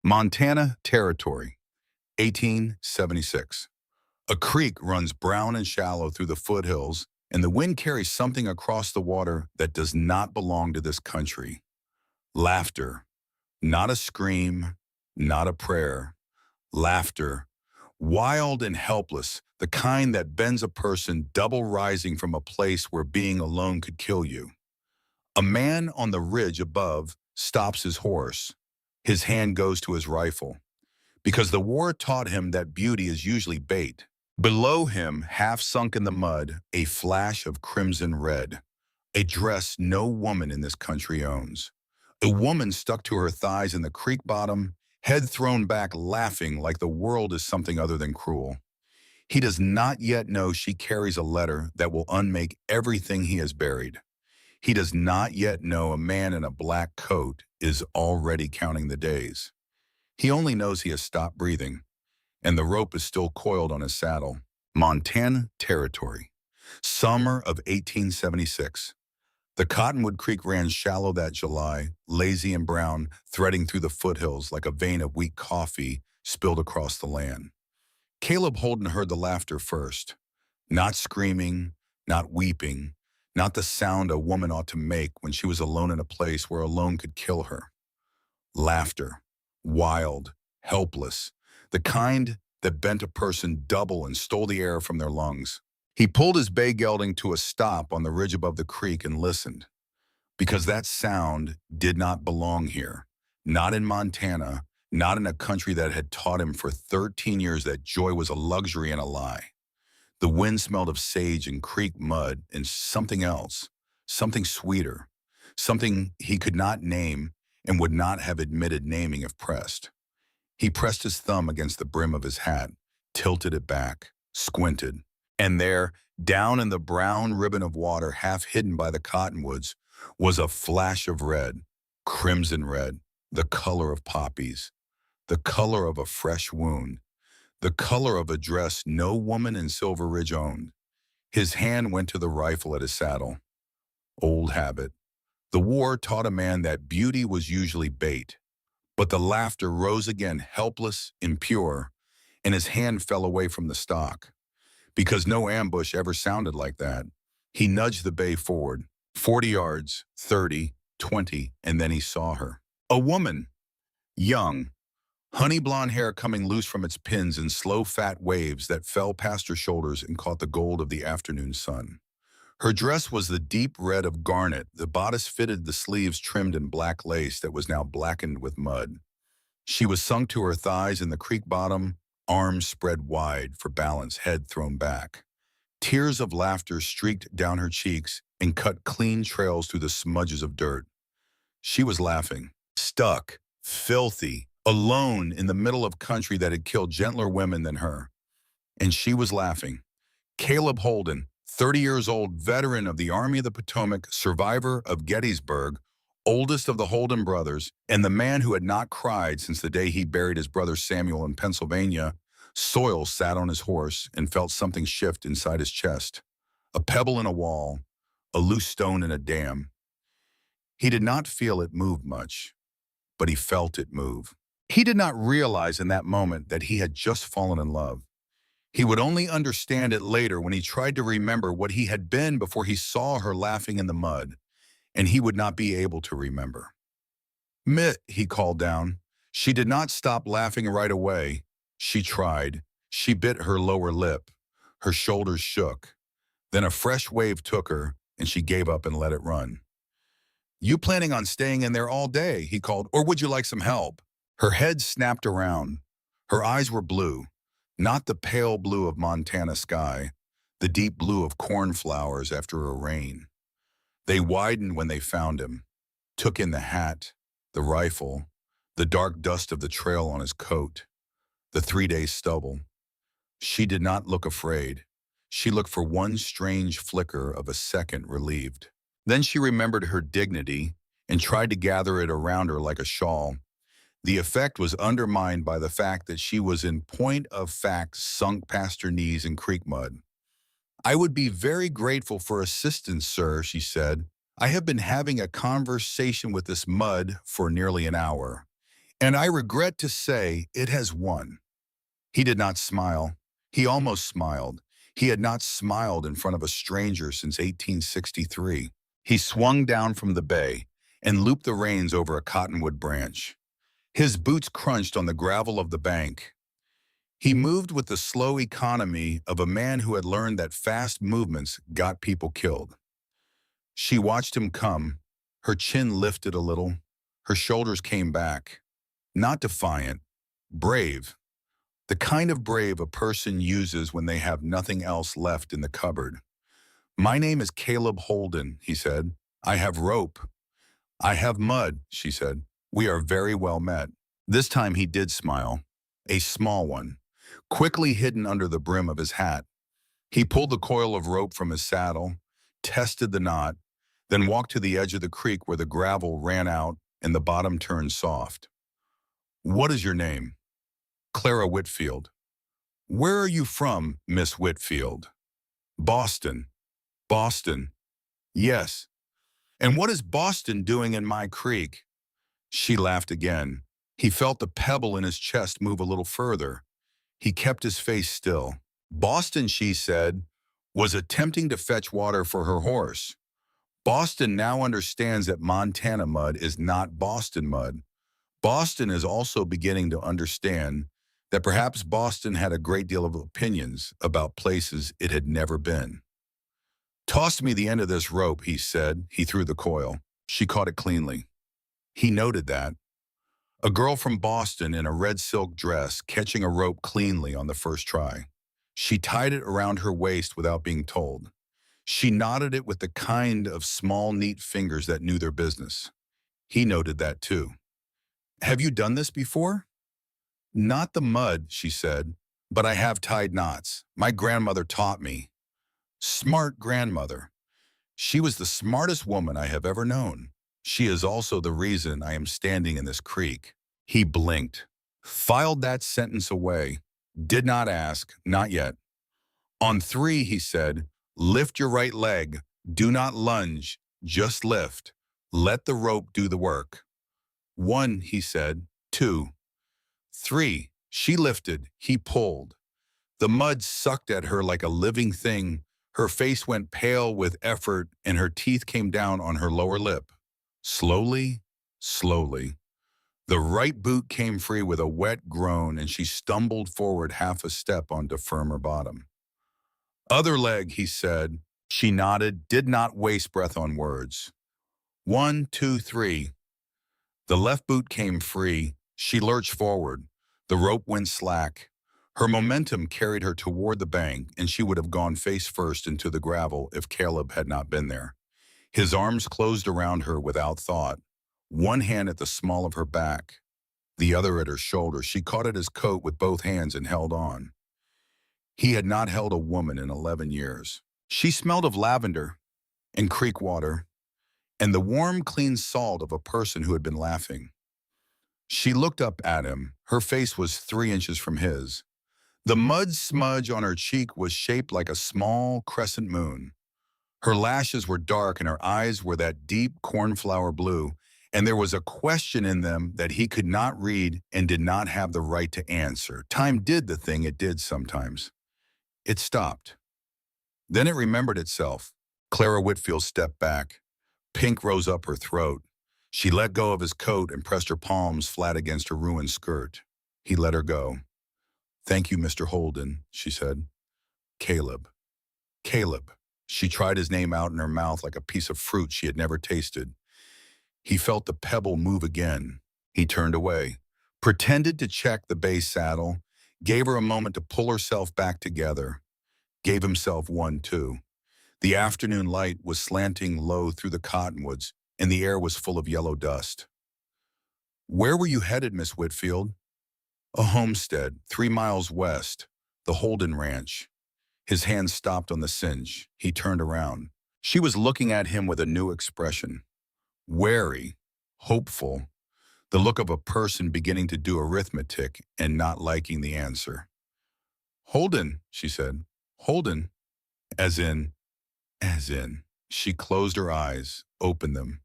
Montana Territory, 1876. A creek runs brown and shallow through the foothills, and the wind carries something across the water that does not belong to this country. Laughter, not a scream, not a prayer. Laughter, wild and helpless, the kind that bends a person double rising from a place where being alone could kill you. A man on the ridge above stops his horse. His hand goes to his rifle, because the war taught him that beauty is usually bait. Below him, half sunk in the mud, a flash of crimson red, a dress no woman in this country owns. A woman stuck to her thighs in the creek bottom, head thrown back, laughing like the world is something other than cruel. He does not yet know she carries a letter that will unmake everything he has buried. He does not yet know a man in a black coat is already counting the days. He only knows he has stopped breathing, and the rope is still coiled on his saddle. Montana Territory, summer of 1876. The Cottonwood Creek ran shallow that July, lazy and brown, threading through the foothills like a vein of weak coffee spilled across the land. Caleb Holden heard the laughter first. Not screaming, not weeping, not the sound a woman ought to make when she was alone in a place where alone could kill her. Laughter, wild, helpless, the kind that bent a person double and stole the air from their lungs. He pulled his bay gelding to a stop on the ridge above the creek and listened, because that sound did not belong here, not in Montana, not in a country that had taught him for 13 years that joy was a luxury and a lie. The wind smelled of sage and creek mud and something else, something sweeter, something he could not name and would not have admitted naming if pressed. He pressed his thumb against the brim of his hat, tilted it back, squinted, and there, down in the brown ribbon of water half hidden by the cottonwoods, was a flash of red, crimson red, the color of poppies, the color of a fresh wound, the color of a dress no woman in Silver Ridge owned. His hand went to the rifle at his saddle. Old habit. The war taught a man that beauty was usually bait. But the laughter rose again, helpless, impure, and his hand fell away from the stock. Because no ambush ever sounded like that, he nudged the bay forward, 40 yards, 30, 20, and then he saw her. A woman, young, honey blonde hair coming loose from its pins in slow fat waves that fell past her shoulders and caught the gold of the afternoon sun. Her dress was the deep red of garnet, the bodice fitted the sleeves trimmed in black lace that was now blackened with mud. She was sunk to her thighs in the creek bottom, arms spread wide for balance, head thrown back. Tears of laughter streaked down her cheeks and cut clean trails through the smudges of dirt. She was laughing, stuck, filthy, alone in the middle of country that had killed gentler women than her. And she was laughing. Caleb Holden, 30 years old, veteran of the Army of the Potomac, survivor of Gettysburg, oldest of the Holden brothers, and the man who had not cried since the day he buried his brother Samuel in Pennsylvania, Soil sat on his horse and felt something shift inside his chest. A pebble in a wall, a loose stone in a dam. He did not feel it move much, but he felt it move. He did not realize in that moment that he had just fallen in love. He would only understand it later when he tried to remember what he had been before he saw her laughing in the mud, and he would not be able to remember. "Mitt," he called down. She did not stop laughing right away. She tried. She bit her lower lip. Her shoulders shook. Then a fresh wave took her, and she gave up and let it run. "You planning on staying in there all day?" he called, "or would you like some help?" Her head snapped around. Her eyes were blue. Not the pale blue of Montana sky, the deep blue of cornflowers after a rain. They widened when they found him, took in the hat, the rifle, the dark dust of the trail on his coat, the 3-day stubble. She did not look afraid. She looked for one strange flicker of a second relieved. Then she remembered her dignity and tried to gather it around her like a shawl. The effect was undermined by the fact that she was in point of fact sunk past her knees in creek mud. "I would be very grateful for assistance, sir," she said. "I have been having a conversation with this mud for nearly an hour. And I regret to say it has won. He did not smile. He almost smiled. He had not smiled in front of a stranger since 1863. He swung down from the bay and looped the reins over a cottonwood branch. His boots crunched on the gravel of the bank. He moved with the slow economy of a man who had learned that fast movements got people killed. She watched him come. Her chin lifted a little. Her shoulders came back. Not defiant, brave. The kind of brave a person uses when they have nothing else left in the cupboard. My name is Caleb Holden, he said. I have rope. I have mud, she said. We are very well met. This time he did smile, a small one, quickly hidden under the brim of his hat. He pulled the coil of rope from his saddle, tested the knot, then walked to the edge of the creek where the gravel ran out and the bottom turned soft. What is your name? Clara Whitfield. Where are you from, Miss Whitfield? Boston. Boston. Yes. And what is Boston doing in my creek? She laughed again. He felt the pebble in his chest move a little further. He kept his face still. Boston, she said, was attempting to fetch water for her horse. Boston now understands that Montana mud is not Boston mud. Boston is also beginning to understand that perhaps Boston had a great deal of opinions about places it had never been. Toss me the end of this rope, he said. He threw the coil. She caught it cleanly. He noted that. A girl from Boston in a red silk dress catching a rope cleanly on the first try. She tied it around her waist without being told. She knotted it with the kind of small, neat fingers that knew their business. He noted that too. Have you done this before? Not the mud, she said, but I have tied knots. My grandmother taught me. Smart grandmother. She was the smartest woman I have ever known. She is also the reason I am standing in this creek. He blinked, filed that sentence away, did not ask, not yet. On three, he said, lift your right leg. Do not lunge, just lift. Let the rope do the work. One, he said, two, three. She lifted, he pulled. The mud sucked at her like a living thing. Her face went pale with effort and her teeth came down on her lower lip. Slowly, slowly. The right boot came free with a wet groan and she stumbled forward half a step onto firmer bottom. Other leg, he said. She nodded, did not waste breath on words. One, two, three. The left boot came free. She lurched forward. The rope went slack. Her momentum carried her toward the bank, and she would have gone face first into the gravel if Caleb had not been there. His arms closed around her without thought, one hand at the small of her back, the other at her shoulder. She caught at his coat with both hands and held on. He had not held a woman in 11 years. She smelled of lavender and creek water and the warm, clean salt of a person who had been laughing. She looked up at him. Her face was 3 inches from his. The mud smudge on her cheek was shaped like a small crescent moon. Her lashes were dark and her eyes were that deep cornflower blue, and there was a question in them that he could not read and did not have the right to answer. Time did the thing it did sometimes. It stopped. Then it remembered itself. Clara Whitfield stepped back. Pink rose up her throat. She let go of his coat and pressed her palms flat against her ruined skirt. He let her go. Thank you, Mr. Holden, she said. Caleb. Caleb. She tried his name out in her mouth like a piece of fruit she had never tasted. He felt the pebble move again. He turned away, pretended to check the bay saddle, gave her a moment to pull herself back together, gave himself one too. The afternoon light was slanting low through the cottonwoods, and the air was full of yellow dust. Where were you headed, Miss Whitfield? A homestead, 3 miles west, the Holden Ranch. His hand stopped on the cinch. He turned around. She was looking at him with a new expression. Wary, hopeful, the look of a person beginning to do arithmetic and not liking the answer. Holden, she said. Holden, as in. She closed her eyes, opened them.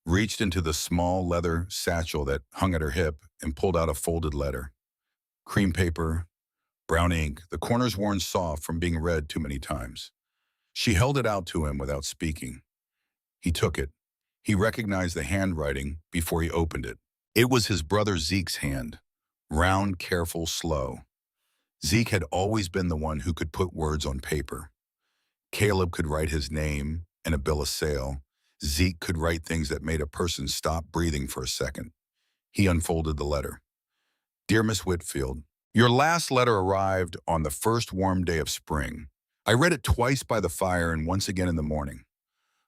reached into the small leather satchel that hung at her hip, and pulled out a folded letter. Cream paper, brown ink, the corners worn soft from being read too many times. She held it out to him without speaking. He took it. He recognized the handwriting before he opened it. It was his brother Zeke's hand. Round, careful, slow. Zeke had always been the one who could put words on paper. Caleb could write his name and a bill of sale. Zeke could write things that made a person stop breathing for a second. He unfolded the letter. Dear Miss Whitfield, your last letter arrived on the first warm day of spring. I read it twice by the fire and once again in the morning.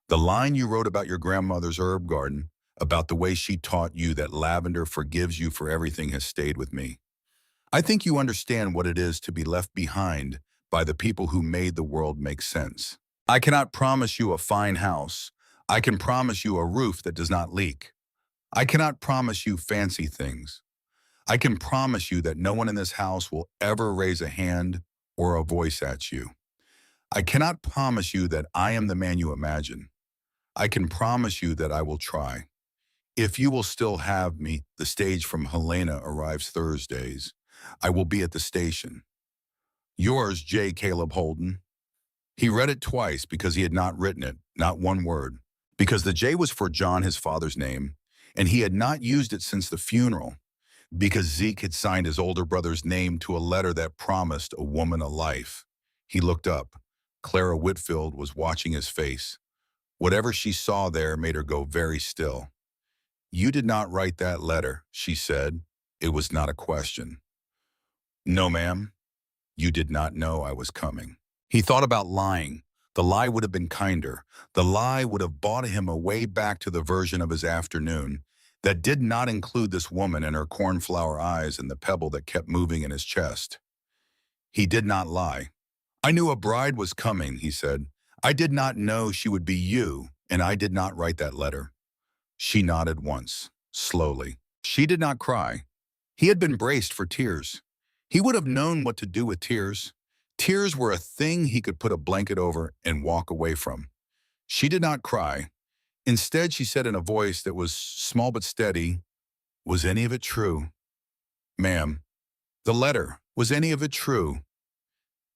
The line you wrote about your grandmother's herb garden, about the way she taught you that lavender forgives you for everything, has stayed with me. I think you understand what it is to be left behind by the people who made the world make sense. I cannot promise you a fine house. I can promise you a roof that does not leak. I cannot promise you fancy things. I can promise you that no one in this house will ever raise a hand or a voice at you. I cannot promise you that I am the man you imagine. I can promise you that I will try. If you will still have me, the stage from Helena arrives Thursdays. I will be at the station. Yours, J. Caleb Holden. He read it twice because he had not written it, not one word, because the J was for John, his father's name, and he had not used it since the funeral, because Zeke had signed his older brother's name to a letter that promised a woman a life. He looked up. Clara Whitfield was watching his face. Whatever she saw there made her go very still. You did not write that letter, she said. It was not a question. No, ma'am. You did not know I was coming. He thought about lying. The lie would have been kinder. The lie would have brought him a way back to the version of his afternoon that did not include this woman and her cornflower eyes and the pebble that kept moving in his chest. He did not lie. I knew a bride was coming, he said. I did not know she would be you, and I did not write that letter. She nodded once, slowly. She did not cry. He had been braced for tears. He would have known what to do with tears. Tears were a thing he could put a blanket over and walk away from. She did not cry. Instead, she said in a voice that was small but steady, "Was any of it true?" "Ma'am, the letter, was any of it true?"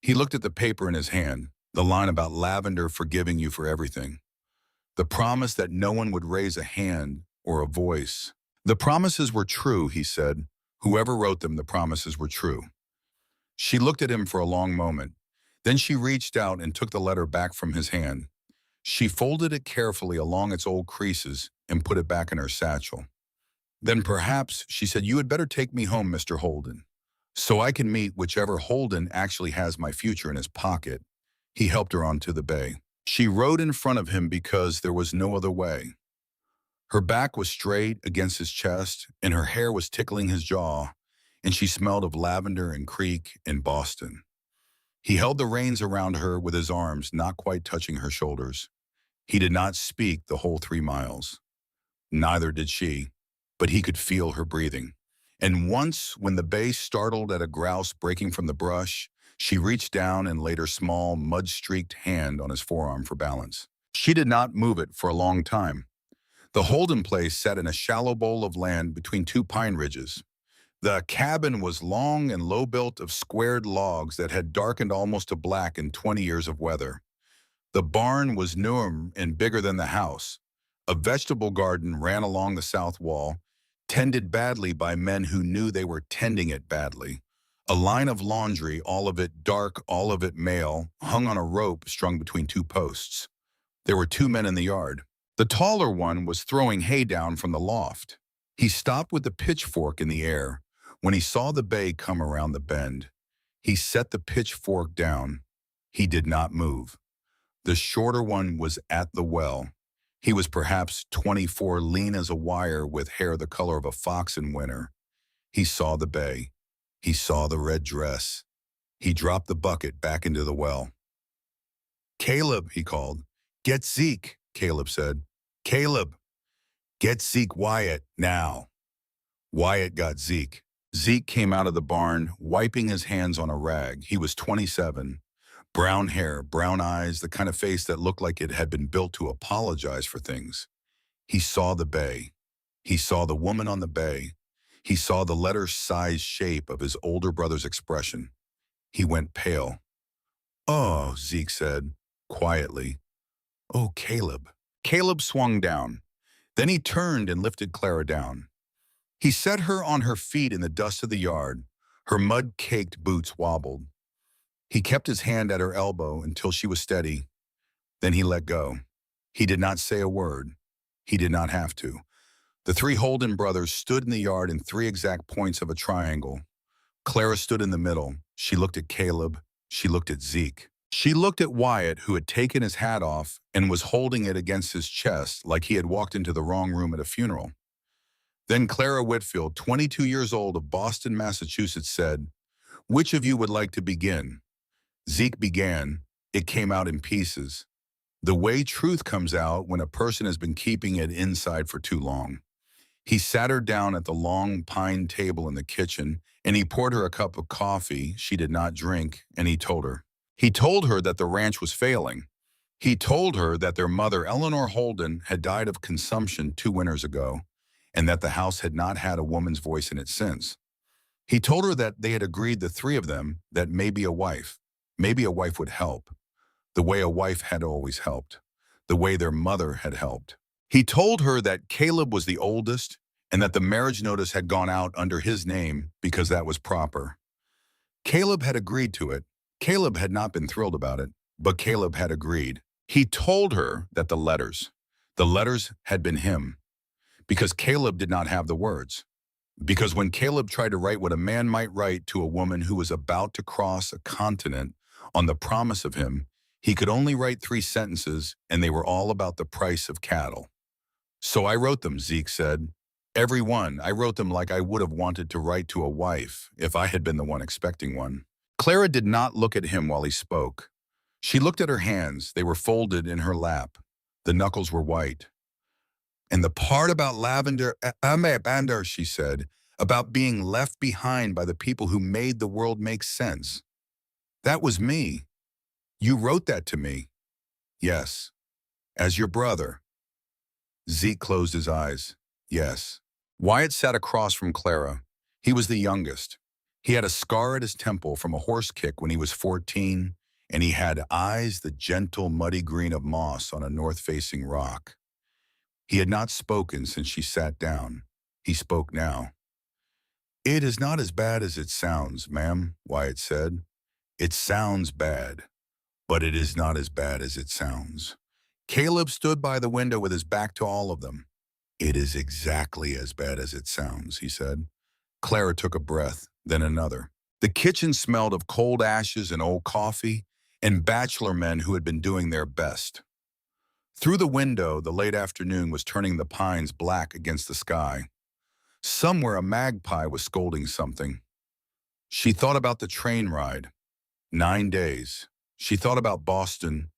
He looked at the paper in his hand, the line about lavender forgiving you for everything. The promise that no one would raise a hand or a voice. The promises were true, he said. Whoever wrote them, the promises were true. She looked at him for a long moment. Then she reached out and took the letter back from his hand. She folded it carefully along its old creases and put it back in her satchel. Then perhaps, she said, you had better take me home, Mr. Holden, so I can meet whichever Holden actually has my future in his pocket. He helped her onto the bay. She rode in front of him because there was no other way. Her back was straight against his chest, and her hair was tickling his jaw, and she smelled of lavender and creek and Boston. He held the reins around her with his arms not quite touching her shoulders. He did not speak the whole 3 miles. Neither did she, but he could feel her breathing. And once, when the bay startled at a grouse breaking from the brush, she reached down and laid her small, mud-streaked hand on his forearm for balance. She did not move it for a long time. The Holden place sat in a shallow bowl of land between 2 pine ridges. The cabin was long and low-built of squared logs that had darkened almost to black in 20 years of weather. The barn was newer and bigger than the house. A vegetable garden ran along the south wall, tended badly by men who knew they were tending it badly. A line of laundry, all of it dark, all of it male, hung on a rope strung between 2 posts. There were 2 men in the yard. The taller one was throwing hay down from the loft. He stopped with the pitchfork in the air when he saw the bay come around the bend. He set the pitchfork down. He did not move. The shorter one was at the well. He was perhaps 24, lean as a wire with hair the color of a fox in winter. He saw the bay. He saw the red dress. He dropped the bucket back into the well. "Caleb," he called. "Get Zeke," Caleb said. "Caleb, get Zeke Wyatt now." Wyatt got Zeke. Zeke came out of the barn, wiping his hands on a rag. He was 27. Brown hair, brown eyes, the kind of face that looked like it had been built to apologize for things. He saw the bay. He saw the woman on the bay. He saw the letter-sized shape of his older brother's expression. He went pale. "Oh," Zeke said, quietly. "Oh, Caleb." Caleb swung down. Then he turned and lifted Clara down. He set her on her feet in the dust of the yard. Her mud-caked boots wobbled. He kept his hand at her elbow until she was steady. Then he let go. He did not say a word. He did not have to. The three Holden brothers stood in the yard in three exact points of a triangle. Clara stood in the middle. She looked at Caleb. She looked at Zeke. She looked at Wyatt, who had taken his hat off and was holding it against his chest like he had walked into the wrong room at a funeral. Then Clara Whitfield, 22 years old, of Boston, Massachusetts, said, "Which of you would like to begin?" Zeke began. It came out in pieces. The way truth comes out when a person has been keeping it inside for too long. He sat her down at the long pine table in the kitchen, and he poured her a cup of coffee she did not drink, and he told her. He told her that the ranch was failing. He told her that their mother, Eleanor Holden, had died of consumption 2 winters ago, and that the house had not had a woman's voice in it since. He told her that they had agreed, the three of them, that maybe a wife would help, the way a wife had always helped, the way their mother had helped. He told her that Caleb was the oldest and that the marriage notice had gone out under his name because that was proper. Caleb had agreed to it. Caleb had not been thrilled about it, but Caleb had agreed. He told her that the letters had been him, because Caleb did not have the words. Because when Caleb tried to write what a man might write to a woman who was about to cross a continent on the promise of him, he could only write 3 sentences, and they were all about the price of cattle. "So I wrote them," Zeke said. "Every one. I wrote them like I would have wanted to write to a wife if I had been the one expecting one." Clara did not look at him while he spoke. She looked at her hands. They were folded in her lap. The knuckles were white. "And the part about lavender, she said, about being left behind by the people who made the world make sense. That was me. You wrote that to me." "Yes. As your brother." Zeke closed his eyes. "Yes." Wyatt sat across from Clara. He was the youngest. He had a scar at his temple from a horse kick when he was 14, and he had eyes the gentle, muddy green of moss on a north-facing rock. He had not spoken since she sat down. He spoke now. "It is not as bad as it sounds, ma'am," Wyatt said. "It sounds bad, but it is not as bad as it sounds." Caleb stood by the window with his back to all of them. "It is exactly as bad as it sounds," he said. Clara took a breath, then another. The kitchen smelled of cold ashes and old coffee, and bachelor men who had been doing their best. Through the window, the late afternoon was turning the pines black against the sky. Somewhere a magpie was scolding something. She thought about the train ride. 9 days. She thought about Boston,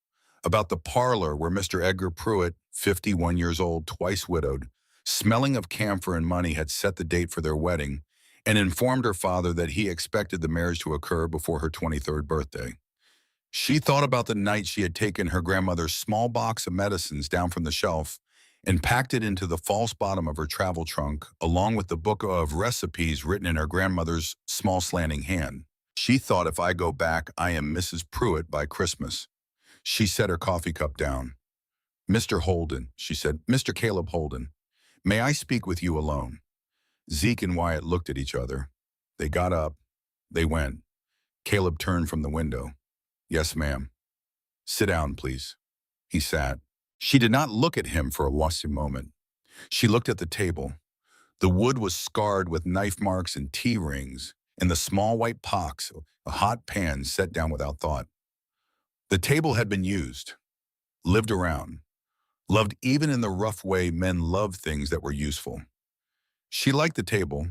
about the parlor where Mr. Edgar Pruitt, 51 years old, twice widowed, smelling of camphor and money, had set the date for their wedding and informed her father that he expected the marriage to occur before her 23rd birthday. She thought about the night she had taken her grandmother's small box of medicines down from the shelf and packed it into the false bottom of her travel trunk, along with the book of recipes written in her grandmother's small slanting hand. She thought, "If I go back, I am Mrs. Pruitt by Christmas." She set her coffee cup down. "Mr. Holden," she said, "Mr. Caleb Holden, may I speak with you alone?" Zeke and Wyatt looked at each other. They got up. They went. Caleb turned from the window. "Yes, ma'am." "Sit down, please." He sat. She did not look at him for a wasting moment. She looked at the table. The wood was scarred with knife marks and tea rings, and the small white pots, a hot pan set down without thought. The table had been used, lived around, loved even in the rough way men love things that were useful. She liked the table.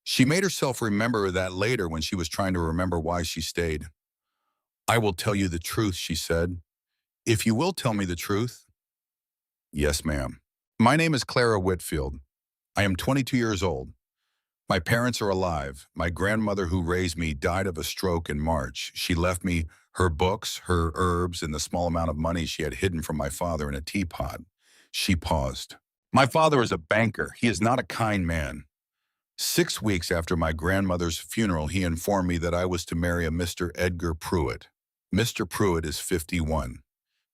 She made herself remember that later when she was trying to remember why she stayed. "I will tell you the truth," she said. "If you will tell me the truth." "Yes, ma'am." "My name is Clara Whitfield. I am 22 years old. My parents are alive. My grandmother who raised me died of a stroke in March. She left me her books, her herbs, and the small amount of money she had hidden from my father in a teapot." She paused. My father is a banker. He is not a kind man. 6 weeks after my grandmother's funeral, he informed me that I was to marry a Mr. Edgar Pruitt. Mr. Pruitt is 51.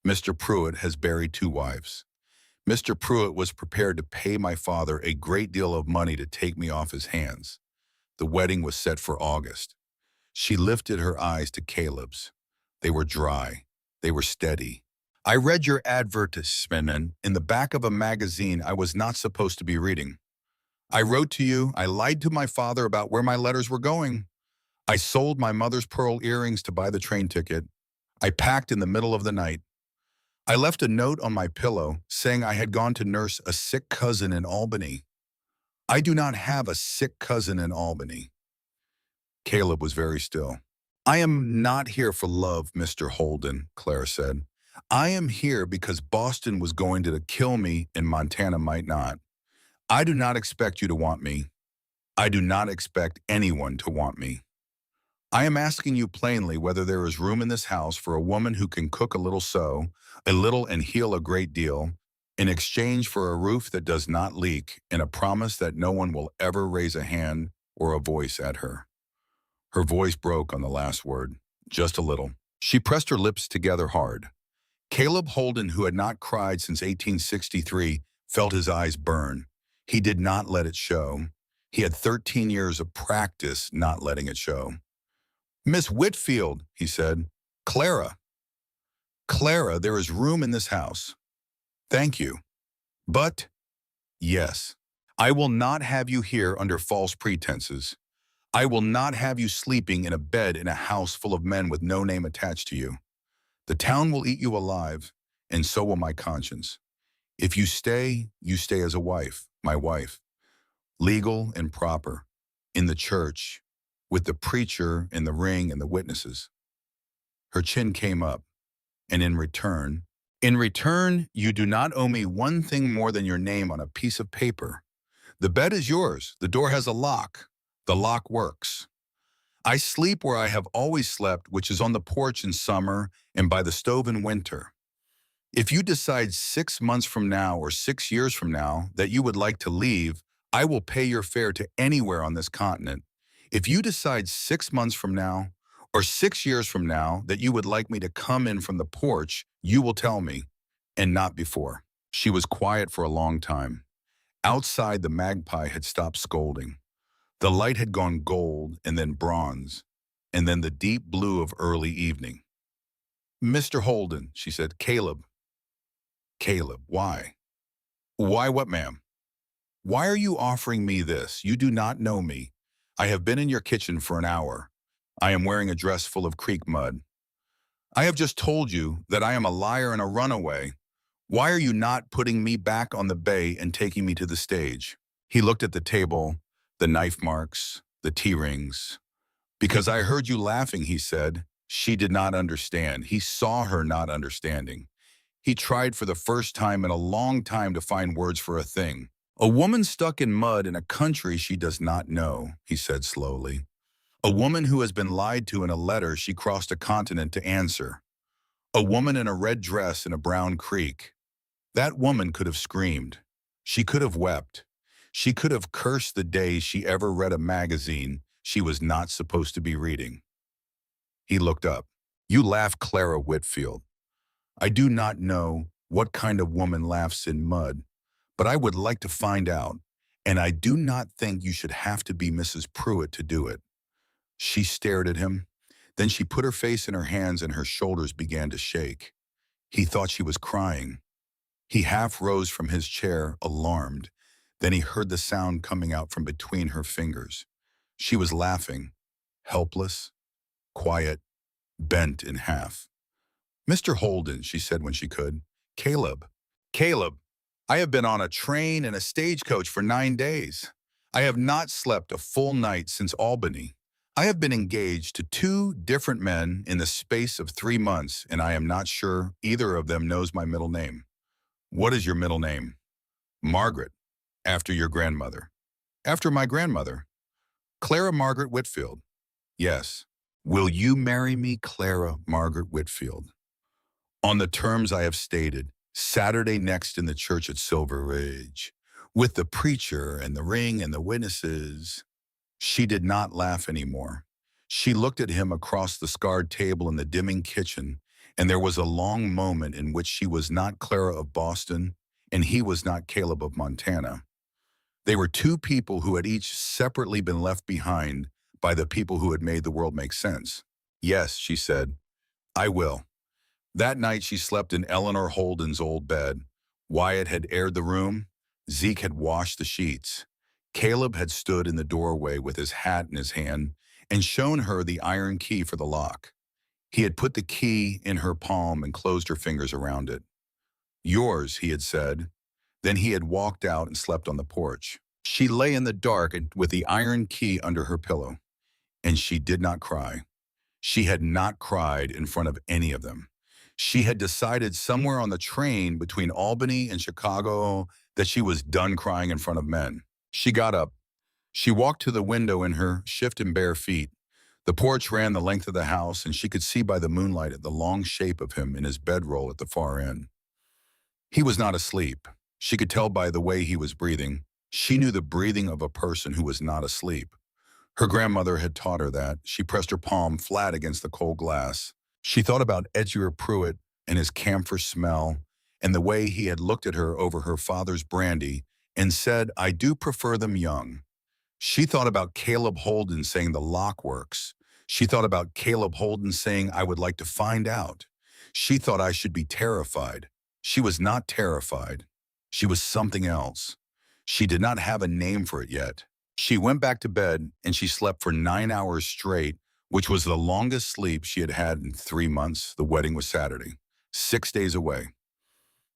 Mr. Pruitt has buried 2 wives. Mr. Pruitt was prepared to pay my father a great deal of money to take me off his hands. The wedding was set for August. She lifted her eyes to Caleb's. They were dry. They were steady. I read your advertisement in the back of a magazine I was not supposed to be reading. I wrote to you. I lied to my father about where my letters were going. I sold my mother's pearl earrings to buy the train ticket. I packed in the middle of the night. I left a note on my pillow saying I had gone to nurse a sick cousin in Albany. I do not have a sick cousin in Albany. Caleb was very still. I am not here for love, Mr. Holden, Clara said. I am here because Boston was going to kill me and Montana might not. I do not expect you to want me. I do not expect anyone to want me. I am asking you plainly whether there is room in this house for a woman who can cook a little, sew a little, and heal a great deal, in exchange for a roof that does not leak and a promise that no one will ever raise a hand or a voice at her. Her voice broke on the last word, just a little. She pressed her lips together hard. Caleb Holden, who had not cried since 1863, felt his eyes burn. He did not let it show. He had 13 years of practice not letting it show. Miss Whitfield, he said. Clara. Clara, there is room in this house. Thank you. But, yes, I will not have you here under false pretenses. I will not have you sleeping in a bed in a house full of men with no name attached to you. The town will eat you alive, and so will my conscience. If you stay as a wife, my wife, legal and proper, in the church, with the preacher and the ring and the witnesses. Her chin came up, and in return, you do not owe me one thing more than your name on a piece of paper. The bed is yours. The door has a lock. The lock works. I sleep where I have always slept, which is on the porch in summer and by the stove in winter. If you decide 6 months from now or 6 years from now that you would like to leave, I will pay your fare to anywhere on this continent. If you decide 6 months from now or 6 years from now that you would like me to come in from the porch, you will tell me, and not before. She was quiet for a long time. Outside, the magpie had stopped scolding. The light had gone gold and then bronze, and then the deep blue of early evening. Mr. Holden, she said. Caleb. Caleb, why? Why what, ma'am? Why are you offering me this? You do not know me. I have been in your kitchen for an hour. I am wearing a dress full of creek mud. I have just told you that I am a liar and a runaway. Why are you not putting me back on the bay and taking me to the stage? He looked at the table, the knife marks, the tea rings. Because I heard you laughing, he said. She did not understand. He saw her not understanding. He tried for the first time in a long time to find words for a thing. A woman stuck in mud in a country she does not know, he said slowly. A woman who has been lied to in a letter she crossed a continent to answer. A woman in a red dress in a brown creek. That woman could have screamed. She could have wept. She could have cursed the day she ever read a magazine she was not supposed to be reading. He looked up. You laugh, Clara Whitfield. I do not know what kind of woman laughs in mud, but I would like to find out, and I do not think you should have to be Mrs. Pruitt to do it. She stared at him. Then she put her face in her hands and her shoulders began to shake. He thought she was crying. He half rose from his chair, alarmed. Then he heard the sound coming out from between her fingers. She was laughing, helpless, quiet, bent in half. Mr. Holden, she said when she could. Caleb. Caleb, I have been on a train and a stagecoach for 9 days. I have not slept a full night since Albany. I have been engaged to 2 different men in the space of 3 months, and I am not sure either of them knows my middle name. What is your middle name? Margaret, after your grandmother. After my grandmother. Clara Margaret Whitfield. Yes. Will you marry me, Clara Margaret Whitfield? On the terms I have stated, Saturday next in the church at Silver Ridge, with the preacher and the ring and the witnesses. She did not laugh anymore. She looked at him across the scarred table in the dimming kitchen, and there was a long moment in which she was not Clara of Boston, and he was not Caleb of Montana. They were two people who had each separately been left behind by the people who had made the world make sense. Yes, she said, I will. That night she slept in Eleanor Holden's old bed. Wyatt had aired the room. Zeke had washed the sheets. Caleb had stood in the doorway with his hat in his hand and shown her the iron key for the lock. He had put the key in her palm and closed her fingers around it. Yours, he had said. Then he had walked out and slept on the porch. She lay in the dark with the iron key under her pillow, and she did not cry. She had not cried in front of any of them. She had decided somewhere on the train between Albany and Chicago that she was done crying in front of men. She got up. She walked to the window in her shift and bare feet. The porch ran the length of the house, and she could see by the moonlight the long shape of him in his bedroll at the far end. He was not asleep. She could tell by the way he was breathing. She knew the breathing of a person who was not asleep. Her grandmother had taught her that. She pressed her palm flat against the cold glass. She thought about Edgar Pruitt and his camphor smell and the way he had looked at her over her father's brandy and said, I do prefer them young. She thought about Caleb Holden saying the lock works. She thought about Caleb Holden saying, I would like to find out. She thought I should be terrified. She was not terrified. She was something else. She did not have a name for it yet. She went back to bed and she slept for 9 hours straight, which was the longest sleep she had had in 3 months. The wedding was Saturday, 6 days away.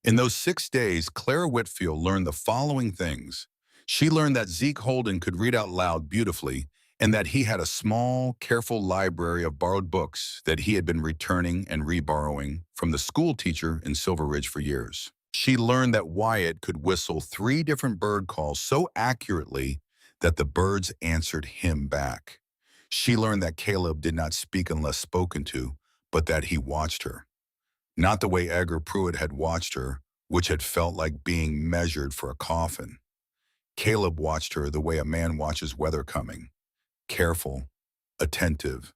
In those 6 days, Clara Whitfield learned the following things. She learned that Zeke Holden could read out loud beautifully and that he had a small, careful library of borrowed books that he had been returning and reborrowing from the school teacher in Silver Ridge for years. She learned that Wyatt could whistle 3 different bird calls so accurately that the birds answered him back. She learned that Caleb did not speak unless spoken to, but that he watched her. Not the way Edgar Pruitt had watched her, which had felt like being measured for a coffin. Caleb watched her the way a man watches weather coming, careful, attentive,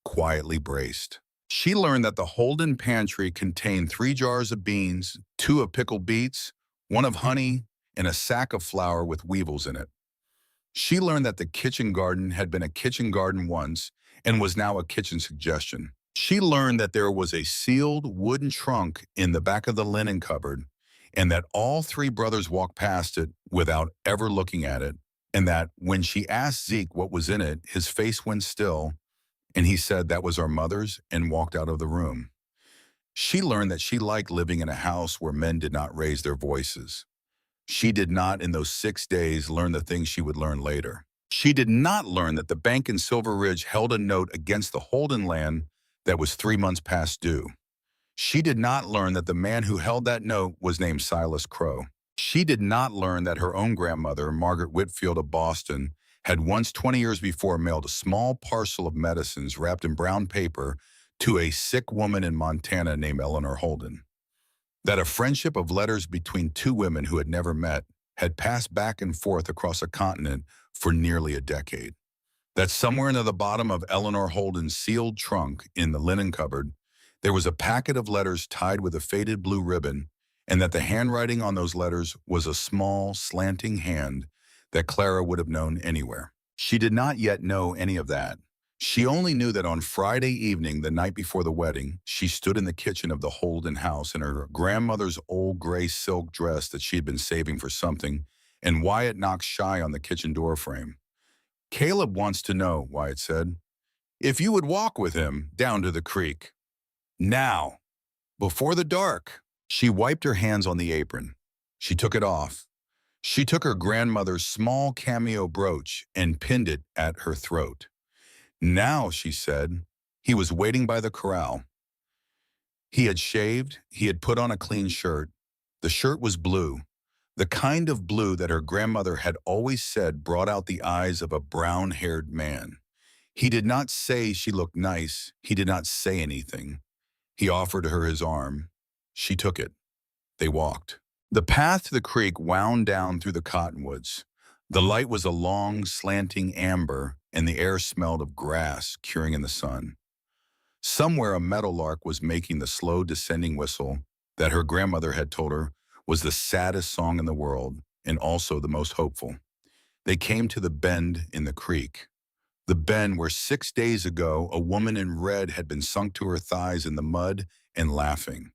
quietly braced. She learned that the Holden pantry contained 3 jars of beans, 2 of pickled beets, 1 of honey, and a sack of flour with weevils in it. She learned that the kitchen garden had been a kitchen garden once and was now a kitchen suggestion. She learned that there was a sealed wooden trunk in the back of the linen cupboard and that all 3 brothers walked past it without ever looking at it, and that when she asked Zeke what was in it, his face went still, and he said that was our mother's and walked out of the room. She learned that she liked living in a house where men did not raise their voices. She did not, in those 6 days, learn the things she would learn later. She did not learn that the bank in Silver Ridge held a note against the Holden land that was 3 months past due. She did not learn that the man who held that note was named Silas Crow. She did not learn that her own grandmother, Margaret Whitfield of Boston, had once 20 years before mailed a small parcel of medicines wrapped in brown paper to a sick woman in Montana named Eleanor Holden. That a friendship of letters between 2 women who had never met had passed back and forth across a continent for nearly a decade. That somewhere near the bottom of Eleanor Holden's sealed trunk in the linen cupboard, there was a packet of letters tied with a faded blue ribbon, and that the handwriting on those letters was a small, slanting hand that Clara would have known anywhere. She did not yet know any of that. She only knew that on Friday evening, the night before the wedding, she stood in the kitchen of the Holden house in her grandmother's old gray silk dress that she had been saving for something, and Wyatt knocked shy on the kitchen door frame. Caleb wants to know, Wyatt said, if you would walk with him down to the creek. Now, before the dark. She wiped her hands on the apron. She took it off. She took her grandmother's small cameo brooch and pinned it at her throat. Now, she said, he was waiting by the corral. He had shaved, he had put on a clean shirt. The shirt was blue, the kind of blue that her grandmother had always said brought out the eyes of a brown-haired man. He did not say she looked nice. He did not say anything. He offered her his arm. She took it. They walked. The path to the creek wound down through the cottonwoods. The light was a long, slanting amber, and the air smelled of grass curing in the sun. Somewhere a meadowlark was making the slow descending whistle that her grandmother had told her was the saddest song in the world and also the most hopeful. They came to the bend in the creek. The bend where 6 days ago a woman in red had been sunk to her thighs in the mud and laughing.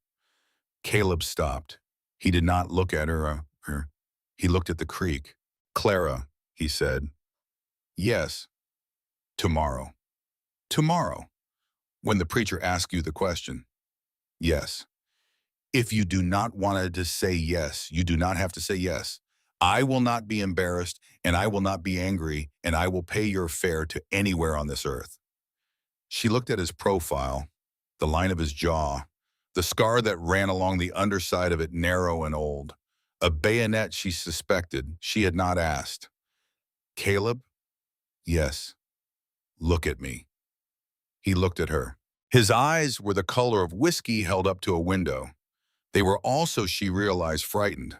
Caleb stopped. He did not look at her. He looked at the creek. "Clara," he said. "Yes, tomorrow." "Tomorrow?" When the preacher asks you the question. "Yes." If you do not want to say yes, you do not have to say yes. I will not be embarrassed, and I will not be angry, and I will pay your fare to anywhere on this earth. She looked at his profile, the line of his jaw, the scar that ran along the underside of it, narrow and old. A bayonet, she suspected. She had not asked. "Caleb?" "Yes." "Look at me." He looked at her. His eyes were the color of whiskey held up to a window. They were also, she realized, frightened.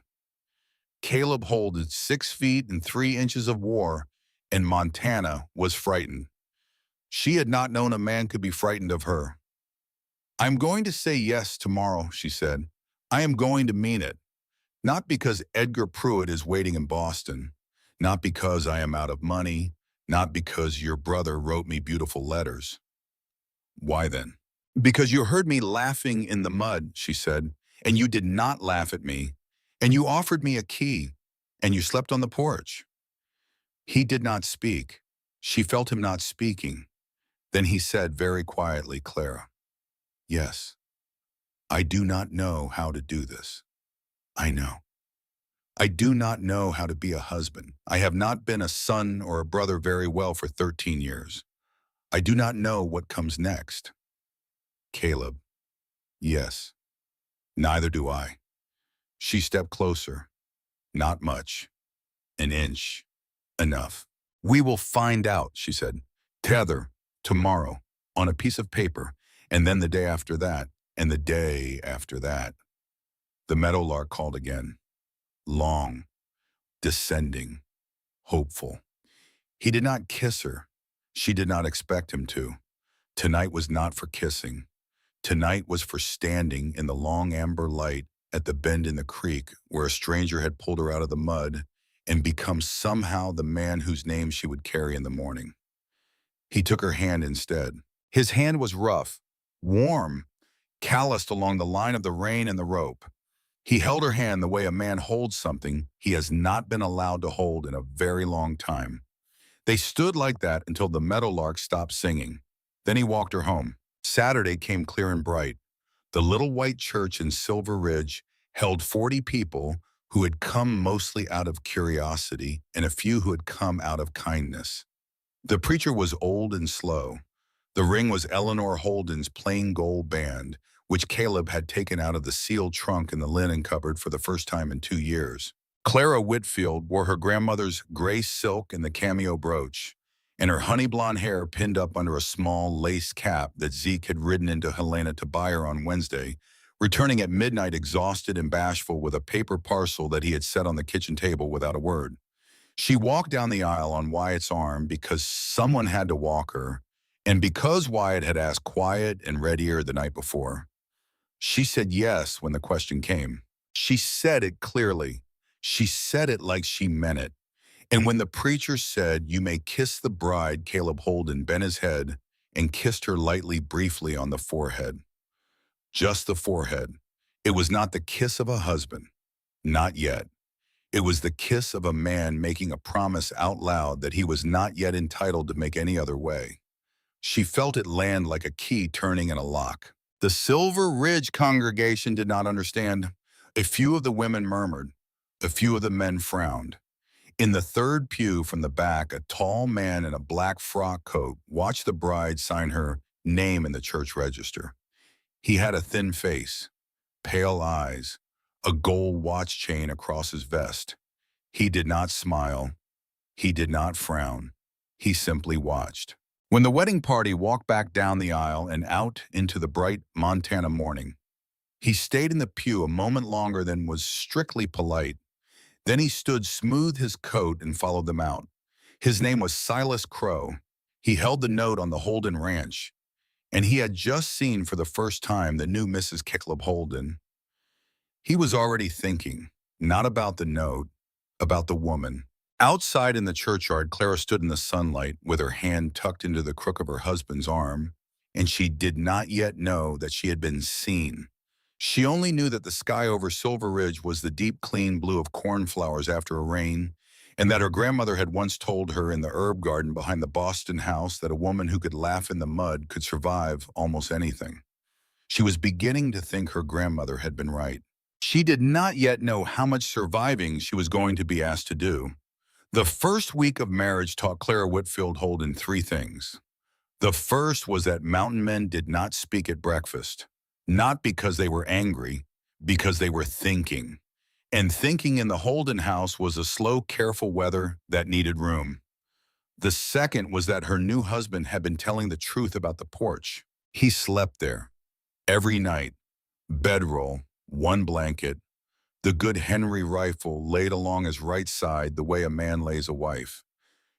Caleb holded 6 feet and 3 inches of war, and Montana was frightened. She had not known a man could be frightened of her. "I'm going to say yes tomorrow," she said. "I am going to mean it. Not because Edgar Pruitt is waiting in Boston. Not because I am out of money. Not because your brother wrote me beautiful letters." "Why then?" "Because you heard me laughing in the mud," she said, "and you did not laugh at me. And you offered me a key, and you slept on the porch." He did not speak. She felt him not speaking. Then he said very quietly, "Clara, yes, I do not know how to do this. I know. I do not know how to be a husband. I have not been a son or a brother very well for 13 years. I do not know what comes next." "Caleb, yes, neither do I." She stepped closer. "Not much. An inch. Enough." "We will find out," she said. "Tether, tomorrow, on a piece of paper, and then the day after that, and the day after that." The meadowlark called again. Long, descending, hopeful. He did not kiss her. She did not expect him to. Tonight was not for kissing. Tonight was for standing in the long amber light at the bend in the creek where a stranger had pulled her out of the mud and become somehow the man whose name she would carry in the morning. He took her hand instead. His hand was rough, warm, calloused along the line of the rein and the rope. He held her hand the way a man holds something he has not been allowed to hold in a very long time. They stood like that until the meadowlark stopped singing. Then he walked her home. Saturday came clear and bright. The little white church in Silver Ridge held 40 people who had come mostly out of curiosity and a few who had come out of kindness. The preacher was old and slow. The ring was Eleanor Holden's plain gold band, which Caleb had taken out of the sealed trunk in the linen cupboard for the first time in 2 years. Clara Whitfield wore her grandmother's gray silk and the cameo brooch, and her honey blonde hair pinned up under a small lace cap that Zeke had ridden into Helena to buy her on Wednesday, returning at midnight exhausted and bashful with a paper parcel that he had set on the kitchen table without a word. She walked down the aisle on Wyatt's arm because someone had to walk her, and because Wyatt had asked quiet and red ear the night before. She said yes when the question came. She said it clearly. She said it like she meant it. And when the preacher said, "You may kiss the bride," Caleb Holden bent his head and kissed her lightly, briefly on the forehead. Just the forehead. It was not the kiss of a husband. Not yet. It was the kiss of a man making a promise out loud that he was not yet entitled to make any other way. She felt it land like a key turning in a lock. The Silver Ridge congregation did not understand. A few of the women murmured. A few of the men frowned. In the third pew from the back, a tall man in a black frock coat watched the bride sign her name in the church register. He had a thin face, pale eyes, a gold watch chain across his vest. He did not smile. He did not frown. He simply watched. When the wedding party walked back down the aisle and out into the bright Montana morning, He stayed in the pew a moment longer than was strictly polite. Then he stood, smoothed his coat, and followed them out. His name was Silas Crow. He held the note on the Holden Ranch, and he had just seen for the first time the new Mrs. Caleb Holden. He was already thinking, not about the note, about the woman. Outside in the churchyard, Clara stood in the sunlight with her hand tucked into the crook of her husband's arm, and she did not yet know that she had been seen. She only knew that the sky over Silver Ridge was the deep, clean blue of cornflowers after a rain, and that her grandmother had once told her in the herb garden behind the Boston house that a woman who could laugh in the mud could survive almost anything. She was beginning to think her grandmother had been right. She did not yet know how much surviving she was going to be asked to do. The first week of marriage taught Clara Whitfield Holden three things. The first was that mountain men did not speak at breakfast, not because they were angry, because they were thinking. And thinking in the Holden house was a slow, careful weather that needed room. The second was that her new husband had been telling the truth about the porch. He slept there every night, bedroll, one blanket, the good Henry rifle laid along his right side the way a man lays a wife.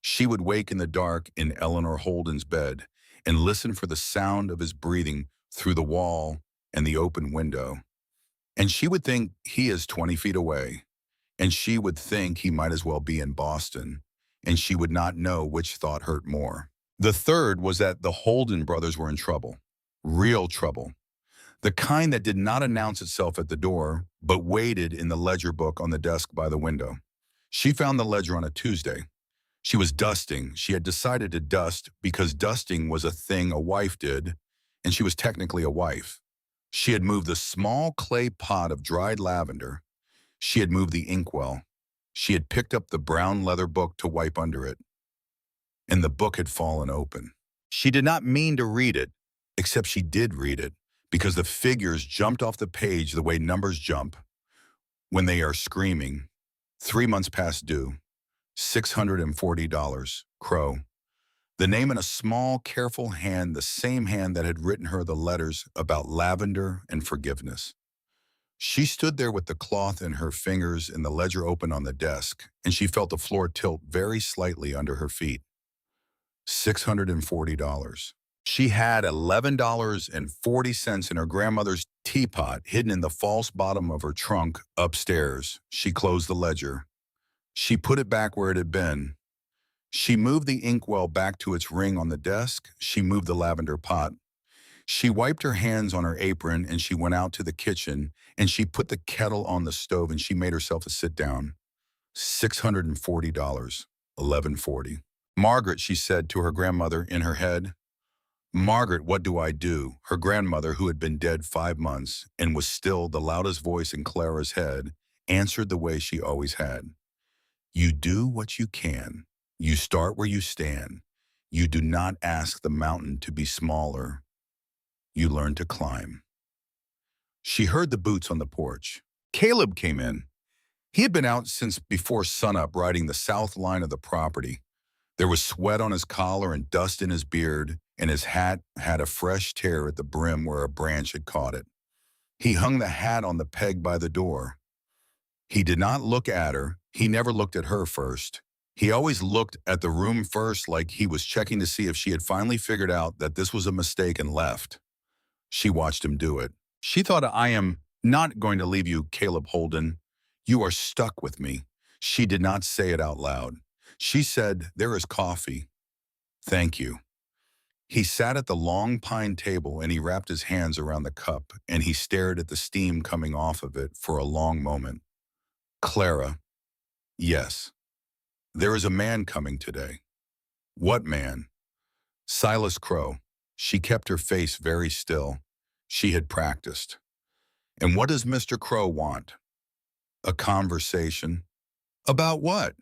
She would wake in the dark in Eleanor Holden's bed and listen for the sound of his breathing through the wall and the open window. And she would think he is 20 feet away, and she would think he might as well be in Boston, and she would not know which thought hurt more. The third was that the Holden brothers were in trouble, real trouble. The kind that did not announce itself at the door, but waited in the ledger book on the desk by the window. She found the ledger on a Tuesday. She was dusting. She had decided to dust because dusting was a thing a wife did, and she was technically a wife. She had moved the small clay pot of dried lavender. She had moved the inkwell. She had picked up the brown leather book to wipe under it, and the book had fallen open. She did not mean to read it, except she did read it, because the figures jumped off the page the way numbers jump when they are screaming. 3 months past due, $640, Crow. The name in a small, careful hand, the same hand that had written her the letters about lavender and forgiveness. She stood there with the cloth in her fingers and the ledger open on the desk, and she felt the floor tilt very slightly under her feet. $640. She had $11.40 in her grandmother's teapot hidden in the false bottom of her trunk upstairs. She closed the ledger. She put it back where it had been. She moved the inkwell back to its ring on the desk. She moved the lavender pot. She wiped her hands on her apron and she went out to the kitchen and she put the kettle on the stove and she made herself a sit down. $640, $11.40. Margaret, she said to her grandmother in her head. Margaret, what do I do? Her grandmother, who had been dead 5 months and was still the loudest voice in Clara's head, answered the way she always had. You do what you can. You start where you stand. You do not ask the mountain to be smaller. You learn to climb. She heard the boots on the porch. Caleb came in. He had been out since before sunup riding the south line of the property. There was sweat on his collar and dust in his beard, and his hat had a fresh tear at the brim where a branch had caught it. He hung the hat on the peg by the door. He did not look at her. He never looked at her first. He always looked at the room first, like he was checking to see if she had finally figured out that this was a mistake and left. She watched him do it. She thought, I am not going to leave you, Caleb Holden. You are stuck with me. She did not say it out loud. She said, there is coffee. Thank you. He sat at the long pine table and he wrapped his hands around the cup and he stared at the steam coming off of it for a long moment. Clara, yes. There is a man coming today. What man? Silas Crow. She kept her face very still. She had practiced. And what does Mr. Crow want? A conversation. About what?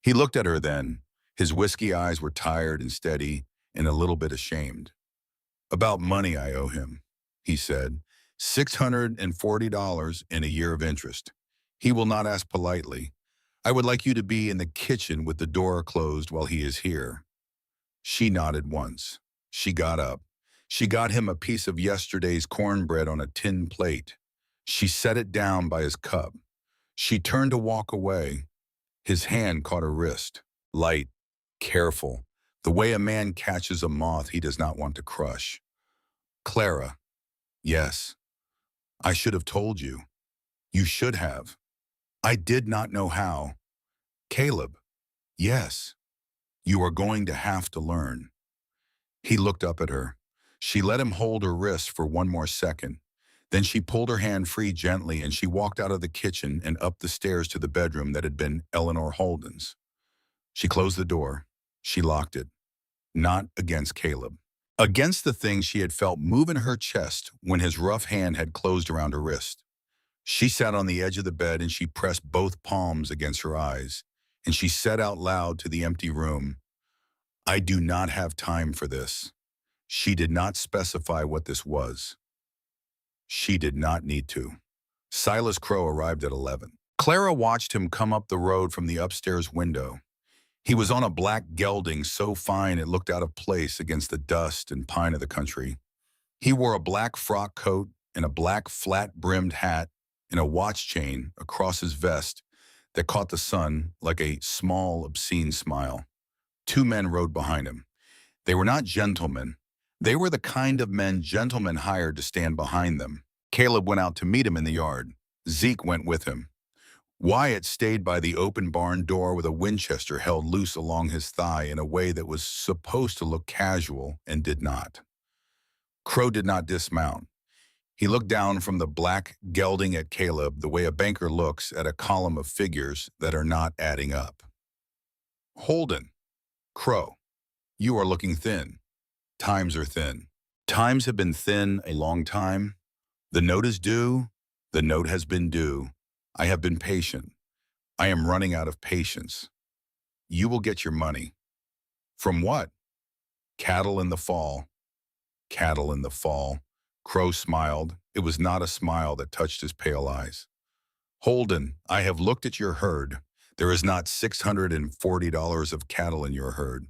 He looked at her then. His whiskey eyes were tired and steady and a little bit ashamed. About money I owe him, he said. $640 in a year of interest. He will not ask politely. I would like you to be in the kitchen with the door closed while he is here. She nodded once. She got up. She got him a piece of yesterday's cornbread on a tin plate. She set it down by his cup. She turned to walk away. His hand caught her wrist. Light, careful, the way a man catches a moth he does not want to crush. Clara, yes, I should have told you. You should have. I did not know how. Caleb, yes, you are going to have to learn. He looked up at her. She let him hold her wrist for one more second. Then she pulled her hand free gently and she walked out of the kitchen and up the stairs to the bedroom that had been Eleanor Holden's. She closed the door. She locked it. Not against Caleb. Against the thing she had felt move in her chest when his rough hand had closed around her wrist. She sat on the edge of the bed and she pressed both palms against her eyes. And she said out loud to the empty room, I do not have time for this. She did not specify what this was. She did not need to. Silas Crow arrived at 11. Clara watched him come up the road from the upstairs window. He was on a black gelding so fine it looked out of place against the dust and pine of the country. He wore a black frock coat and a black flat-brimmed hat and a watch chain across his vest that caught the sun like a small, obscene smile. Two men rode behind him. They were not gentlemen. They were the kind of men gentlemen hired to stand behind them. Caleb went out to meet him in the yard. Zeke went with him. Wyatt stayed by the open barn door with a Winchester held loose along his thigh in a way that was supposed to look casual and did not. Crow did not dismount. He looked down from the black gelding at Caleb the way a banker looks at a column of figures that are not adding up. Holden, Crow, you are looking thin. Times are thin. Times have been thin a long time. The note is due. The note has been due. I have been patient. I am running out of patience. You will get your money. From what? Cattle in the fall. Cattle in the fall. Crow smiled. It was not a smile that touched his pale eyes. Holden, I have looked at your herd. There is not $640 of cattle in your herd.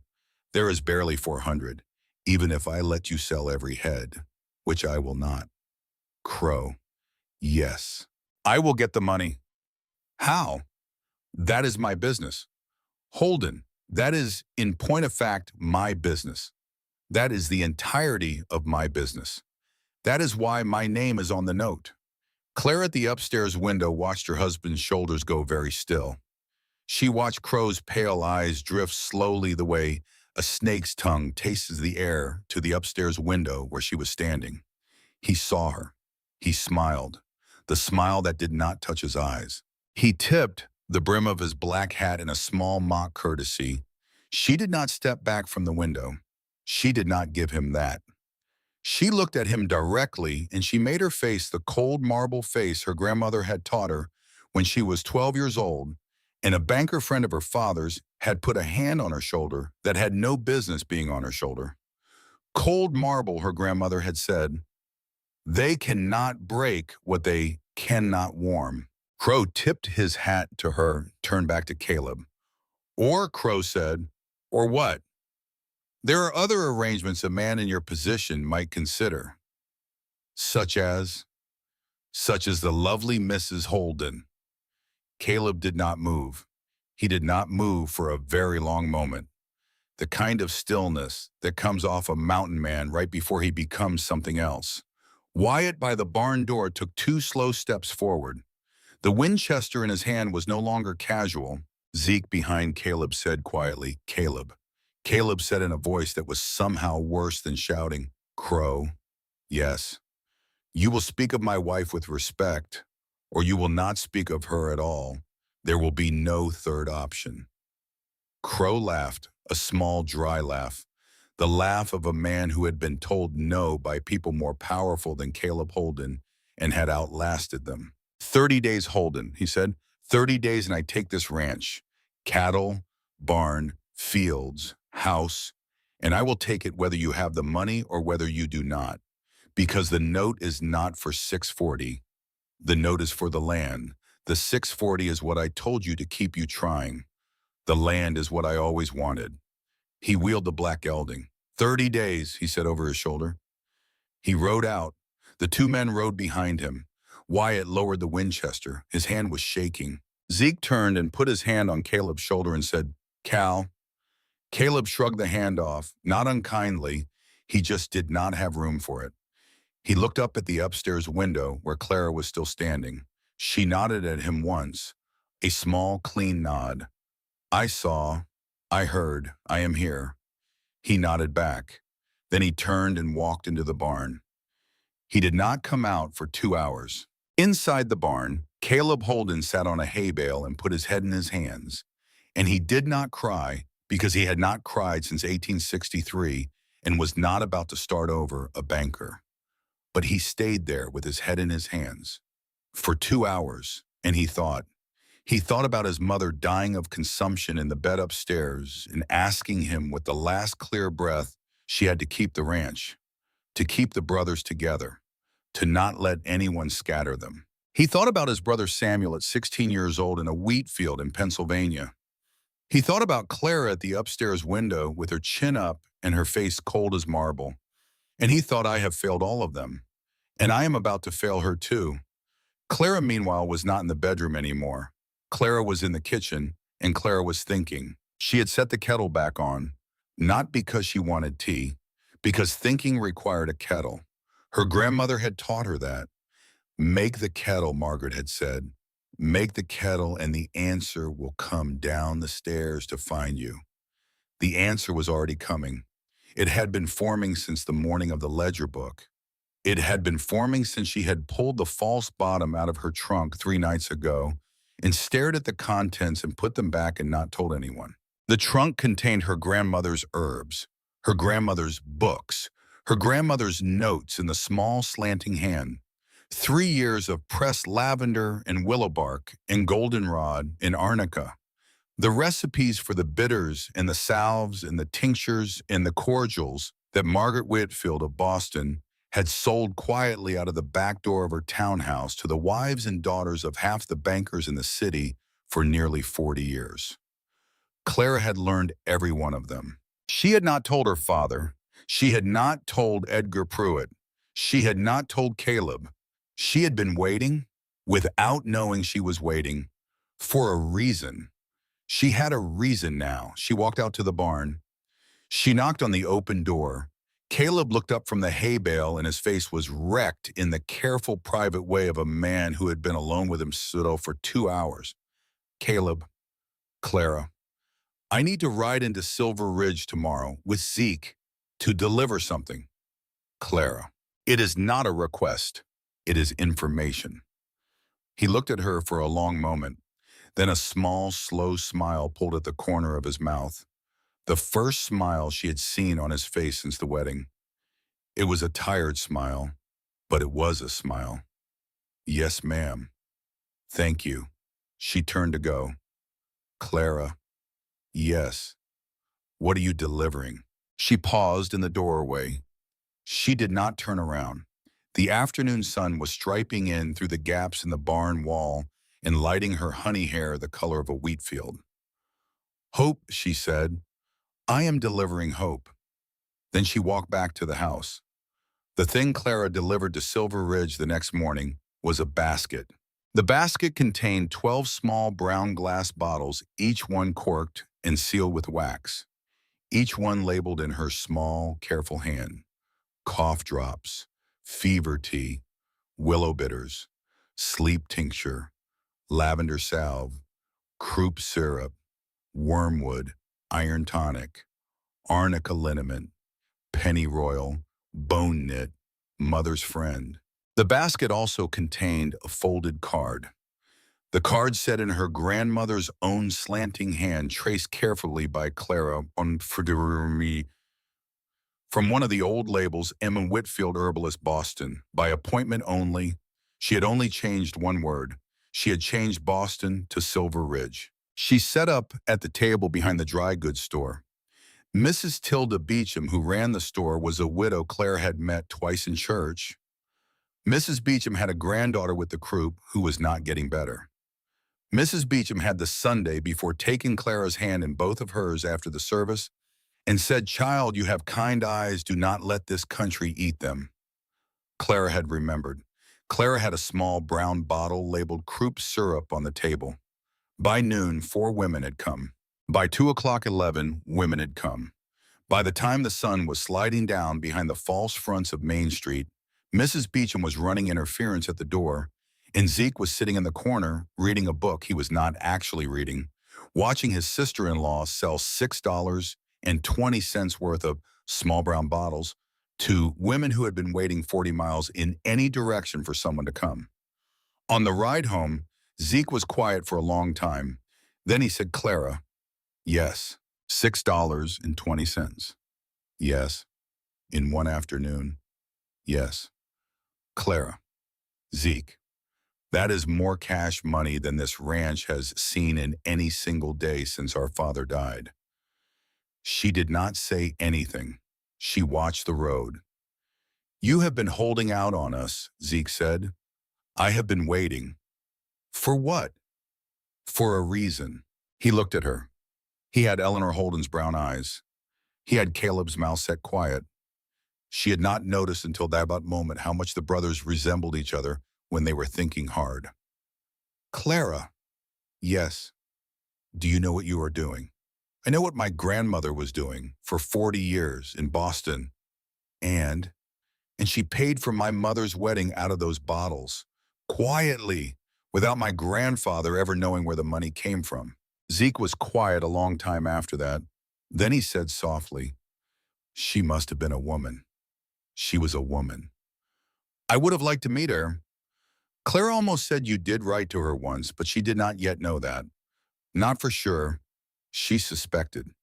There is barely 400, even if I let you sell every head, which I will not. Crow, yes, I will get the money. How? That is my business. Holden, that is, in point of fact, my business. That is the entirety of my business. That is why my name is on the note. Claire at the upstairs window watched her husband's shoulders go very still. She watched Crow's pale eyes drift slowly the way a snake's tongue tastes the air to the upstairs window where she was standing. He saw her. He smiled, the smile that did not touch his eyes. He tipped the brim of his black hat in a small mock courtesy. She did not step back from the window. She did not give him that. She looked at him directly, and she made her face the cold marble face her grandmother had taught her when she was 12 years old, and a banker friend of her father's had put a hand on her shoulder that had no business being on her shoulder. Cold marble, her grandmother had said, they cannot break what they cannot warm. Crow tipped his hat to her, turned back to Caleb. Or, Crow said, or what? There are other arrangements a man in your position might consider, such as the lovely Mrs. Holden. Caleb did not move. He did not move for a very long moment. The kind of stillness that comes off a mountain man right before he becomes something else. Wyatt by the barn door took 2 slow steps forward. The Winchester in his hand was no longer casual. Zeke behind Caleb said quietly, Caleb. Caleb said in a voice that was somehow worse than shouting, Crow, yes. You will speak of my wife with respect, or you will not speak of her at all. There will be no third option. Crow laughed, a small, dry laugh, the laugh of a man who had been told no by people more powerful than Caleb Holden and had outlasted them. 30 days, Holden, he said. 30 days and I take this ranch. Cattle, barn, fields, house, and I will take it whether you have the money or whether you do not, because the note is not for 640. The note is for the land. The 640 is what I told you to keep you trying. The land is what I always wanted. He wheeled the black gelding. 30 days, he said over his shoulder. He rode out. The 2 men rode behind him. Wyatt lowered the Winchester. His hand was shaking. Zeke turned and put his hand on Caleb's shoulder and said, "Cal." Caleb shrugged the hand off, not unkindly. He just did not have room for it. He looked up at the upstairs window where Clara was still standing. She nodded at him once, a small, clean nod. "I saw, I heard, I am here." He nodded back. Then he turned and walked into the barn. He did not come out for 2 hours. Inside the barn, Caleb Holden sat on a hay bale and put his head in his hands. And he did not cry because he had not cried since 1863 and was not about to start over a banker. But he stayed there with his head in his hands for 2 hours, and he thought. He thought about his mother dying of consumption in the bed upstairs and asking him with the last clear breath she had to keep the ranch, to keep the brothers together, to not let anyone scatter them. He thought about his brother Samuel at 16 years old in a wheat field in Pennsylvania. He thought about Clara at the upstairs window with her chin up and her face cold as marble. And he thought, "I have failed all of them. And I am about to fail her too." Clara, meanwhile, was not in the bedroom anymore. Clara was in the kitchen, and Clara was thinking. She had set the kettle back on, not because she wanted tea, because thinking required a kettle. Her grandmother had taught her that. "Make the kettle," Margaret had said. "Make the kettle and the answer will come down the stairs to find you." The answer was already coming. It had been forming since the morning of the ledger book. It had been forming since she had pulled the false bottom out of her trunk 3 nights ago and stared at the contents and put them back and not told anyone. The trunk contained her grandmother's herbs, her grandmother's books, her grandmother's notes in the small slanting hand. 3 years of pressed lavender and willow bark and goldenrod and arnica. The recipes for the bitters and the salves and the tinctures and the cordials that Margaret Whitfield of Boston had sold quietly out of the back door of her townhouse to the wives and daughters of half the bankers in the city for nearly 40 years. Clara had learned every one of them. She had not told her father. She had not told Edgar Pruitt. She had not told Caleb. She had been waiting, without knowing she was waiting, for a reason. She had a reason now. She walked out to the barn. She knocked on the open door. Caleb looked up from the hay bale and his face was wrecked in the careful private way of a man who had been alone with himself for 2 hours. "Caleb, Clara, I need to ride into Silver Ridge tomorrow with Zeke to deliver something." "Clara, it is not a request. It is information." He looked at her for a long moment. Then a small, slow smile pulled at the corner of his mouth. The first smile she had seen on his face since the wedding. It was a tired smile, but it was a smile. "Yes, ma'am. Thank you." She turned to go. "Clara." "Yes. What are you delivering?" She paused in the doorway. She did not turn around. The afternoon sun was striping in through the gaps in the barn wall and lighting her honey hair the color of a wheat field. "Hope," she said. "I am delivering hope." Then she walked back to the house. The thing Clara delivered to Silver Ridge the next morning was a basket. The basket contained 12 small brown glass bottles, each one corked and sealed with wax, each one labeled in her small, careful hand. Cough drops, fever tea, willow bitters, sleep tincture, lavender salve, croup syrup, wormwood, iron tonic, arnica liniment, pennyroyal, bone knit, mother's friend. The basket also contained a folded card. The card said in her grandmother's own slanting hand, traced carefully by Clara on from one of the old labels, Emma Whitfield, Herbalist, Boston. By appointment only. She had only changed one word. She had changed Boston to Silver Ridge. She sat up at the table behind the dry goods store. Mrs. Tilda Beecham, who ran the store, was a widow Claire had met twice in church. Mrs. Beecham had a granddaughter with the croup who was not getting better. Mrs. Beecham had the Sunday before taking Clara's hand in both of hers after the service and said, "Child, you have kind eyes. Do not let this country eat them." Clara had remembered. Clara had a small brown bottle labeled croup syrup on the table. By noon, 4 women had come. By 2 o'clock 11 women had come. By the time the sun was sliding down behind the false fronts of Main Street, Mrs. Beecham was running interference at the door, and Zeke was sitting in the corner reading a book he was not actually reading, watching his sister-in-law sell $6.20 worth of small brown bottles to women who had been waiting 40 miles in any direction for someone to come. On the ride home, Zeke was quiet for a long time. Then he said, "Clara, yes, $6.20. Yes, in one afternoon. Yes, Clara, Zeke. That is more cash money than this ranch has seen in any single day since our father died." She did not say anything. She watched the road. "You have been holding out on us," Zeke said. "I have been waiting." "For what?" "For a reason." He looked at her. He had Eleanor Holden's brown eyes. He had Caleb's mouth set quiet. She had not noticed until that moment how much the brothers resembled each other when they were thinking hard. "Clara." "Yes. Do you know what you are doing?" "I know what my grandmother was doing for 40 years in Boston. And she paid for my mother's wedding out of those bottles, quietly, without my grandfather ever knowing where the money came from." Zeke was quiet a long time after that. Then he said softly, "She must have been a woman. She was a woman. I would have liked to meet her." Clara almost said you did write to her once, but she did not yet know that. Not for sure. She suspected.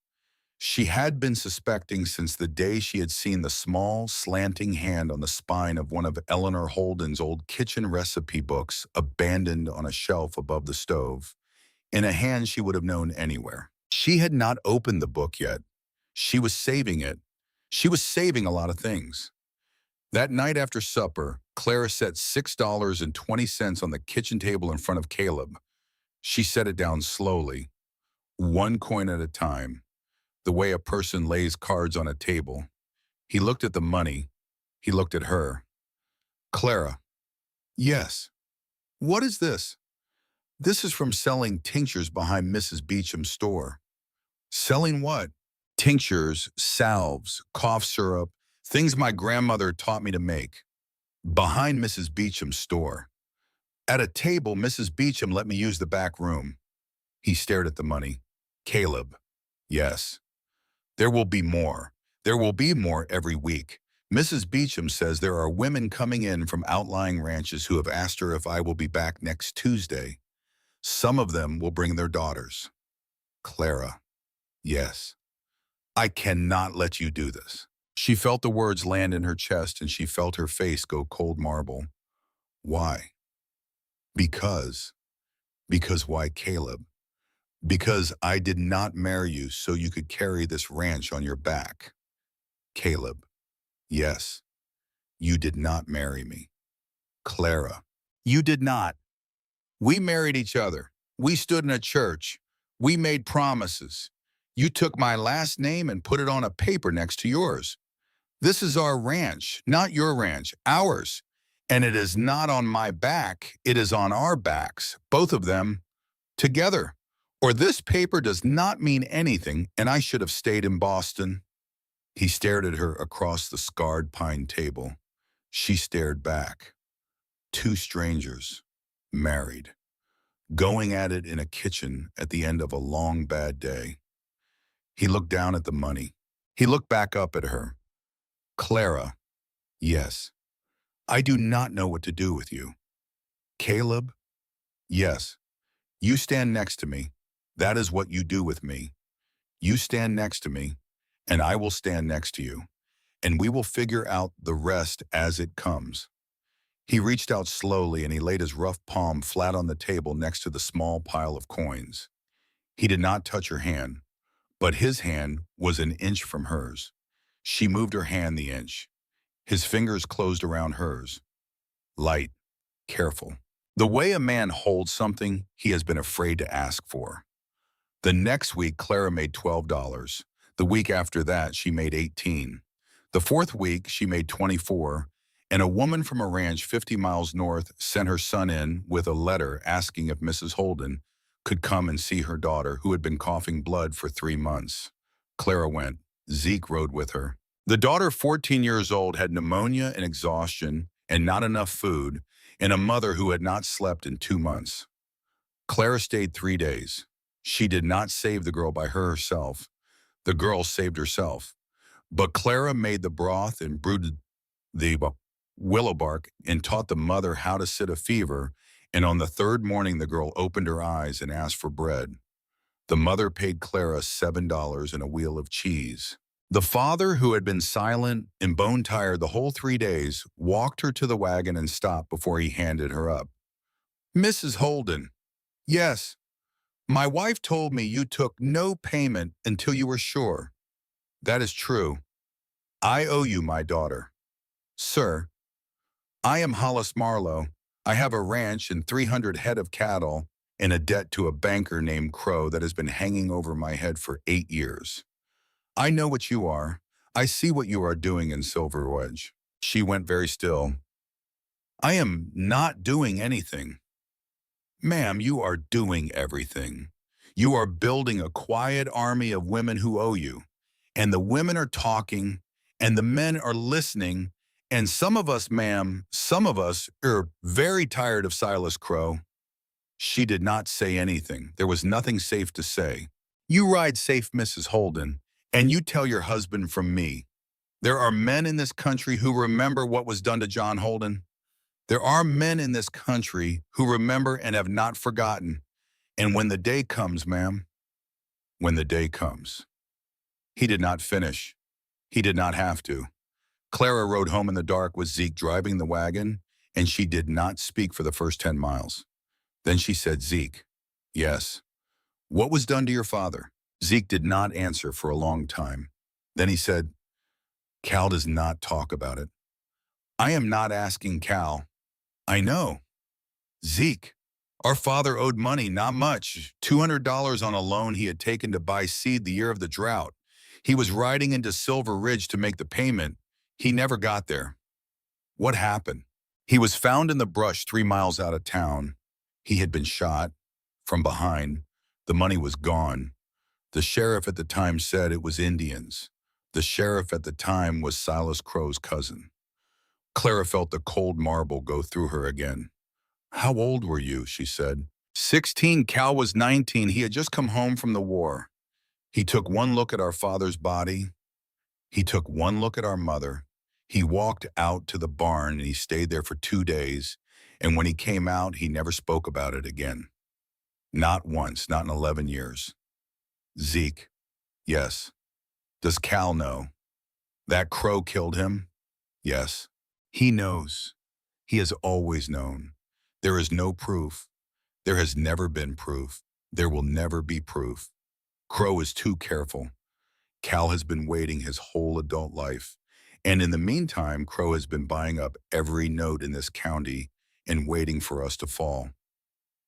She had been suspecting since the day she had seen the small, slanting hand on the spine of one of Eleanor Holden's old kitchen recipe books abandoned on a shelf above the stove, in a hand she would have known anywhere. She had not opened the book yet. She was saving it. She was saving a lot of things. That night after supper, Clara set $6.20 on the kitchen table in front of Caleb. She set it down slowly, one coin at a time, the way a person lays cards on a table. He looked at the money. He looked at her. "Clara." "Yes." "What is this?" "This is from selling tinctures behind Mrs. Beecham's store." "Selling what?" "Tinctures, salves, cough syrup, things my grandmother taught me to make. Behind Mrs. Beecham's store. At a table, Mrs. Beecham let me use the back room." He stared at the money. "Caleb." "Yes. There will be more. There will be more every week. Mrs. Beecham says there are women coming in from outlying ranches who have asked her if I will be back next Tuesday. Some of them will bring their daughters." "Clara." "Yes. I cannot let you do this." She felt the words land in her chest and she felt her face go cold marble. "Why?" Because. Because why, Caleb? Because I did not marry you so you could carry this ranch on your back. Caleb. "Yes. You did not marry me." "Clara." "You did not. We married each other. We stood in a church. We made promises. You took my last name and put it on a paper next to yours. This is our ranch, not your ranch, ours. And it is not on my back, it is on our backs, both of them, together. Or this paper does not mean anything, and I should have stayed in Boston." He stared at her across the scarred pine table. She stared back. Two strangers, married, going at it in a kitchen at the end of a long, bad day. He looked down at the money. He looked back up at her. "Clara." "Yes. I do not know what to do with you." "Caleb." "Yes. You stand next to me. That is what you do with me. You stand next to me, and I will stand next to you, and we will figure out the rest as it comes." He reached out slowly and he laid his rough palm flat on the table next to the small pile of coins. He did not touch her hand, but his hand was an inch from hers. She moved her hand the inch. His fingers closed around hers. Light, careful. The way a man holds something he has been afraid to ask for. The next week, Clara made $12. The week after that, she made $18. The fourth week, she made $24, And a woman from a ranch 50 miles north sent her son in with a letter asking if Mrs. Holden could come and see her daughter, who had been coughing blood for 3 months. Clara went. Zeke rode with her. The daughter, 14 years old, had pneumonia and exhaustion and not enough food, and a mother who had not slept in 2 months. Clara stayed 3 days. She did not save the girl by herself. The girl saved herself. But Clara made the broth and brewed the willow bark and taught the mother how to sit a fever, and on the third morning the girl opened her eyes and asked for bread. The mother paid Clara $7 and a wheel of cheese. The father, who had been silent and bone-tired the whole 3 days, walked her to the wagon and stopped before he handed her up. "Mrs. Holden." "Yes. My wife told me you took no payment until you were sure." "That is true. I owe you, my daughter." "Sir, I am Hollis Marlowe. I have a ranch and 300 head of cattle and a debt to a banker named Crow that has been hanging over my head for 8 years. I know what you are. I see what you are doing in Silver Wedge." She went very still. "I am not doing anything." "Ma'am, you are doing everything. You are building a quiet army of women who owe you. And the women are talking, and the men are listening, and some of us, ma'am, some of us are very tired of Silas Crow." She did not say anything. There was nothing safe to say. "You ride safe, Mrs. Holden, and you tell your husband from me. There are men in this country who remember what was done to John Holden. There are men in this country who remember and have not forgotten. And when the day comes, ma'am, when the day comes." He did not finish. He did not have to. Clara rode home in the dark with Zeke driving the wagon, and she did not speak for the first 10 miles. Then she said, "Zeke." "Yes." "What was done to your father?" Zeke did not answer for a long time. Then he said, "Cal does not talk about it." "I am not asking Cal." "I know." "Zeke, our father owed money, not much, $200 on a loan he had taken to buy seed the year of the drought. He was riding into Silver Ridge to make the payment. He never got there." "What happened?" "He was found in the brush 3 miles out of town. He had been shot from behind. The money was gone. The sheriff at the time said it was Indians. The sheriff at the time was Silas Crow's cousin." Clara felt the cold marble go through her again. "How old were you?" she said. 16. Cal was 19. He had just come home from the war. He took one look at our father's body. He took one look at our mother. He walked out to the barn and he stayed there for 2 days. And when he came out, he never spoke about it again. Not once, not in 11 years. "Zeke." "Yes." "Does Cal know?" "That Crow killed him?" "Yes." "He knows. He has always known. There is no proof. There has never been proof. There will never be proof. Crow is too careful. Cal has been waiting his whole adult life. And in the meantime, Crow has been buying up every note in this county and waiting for us to fall."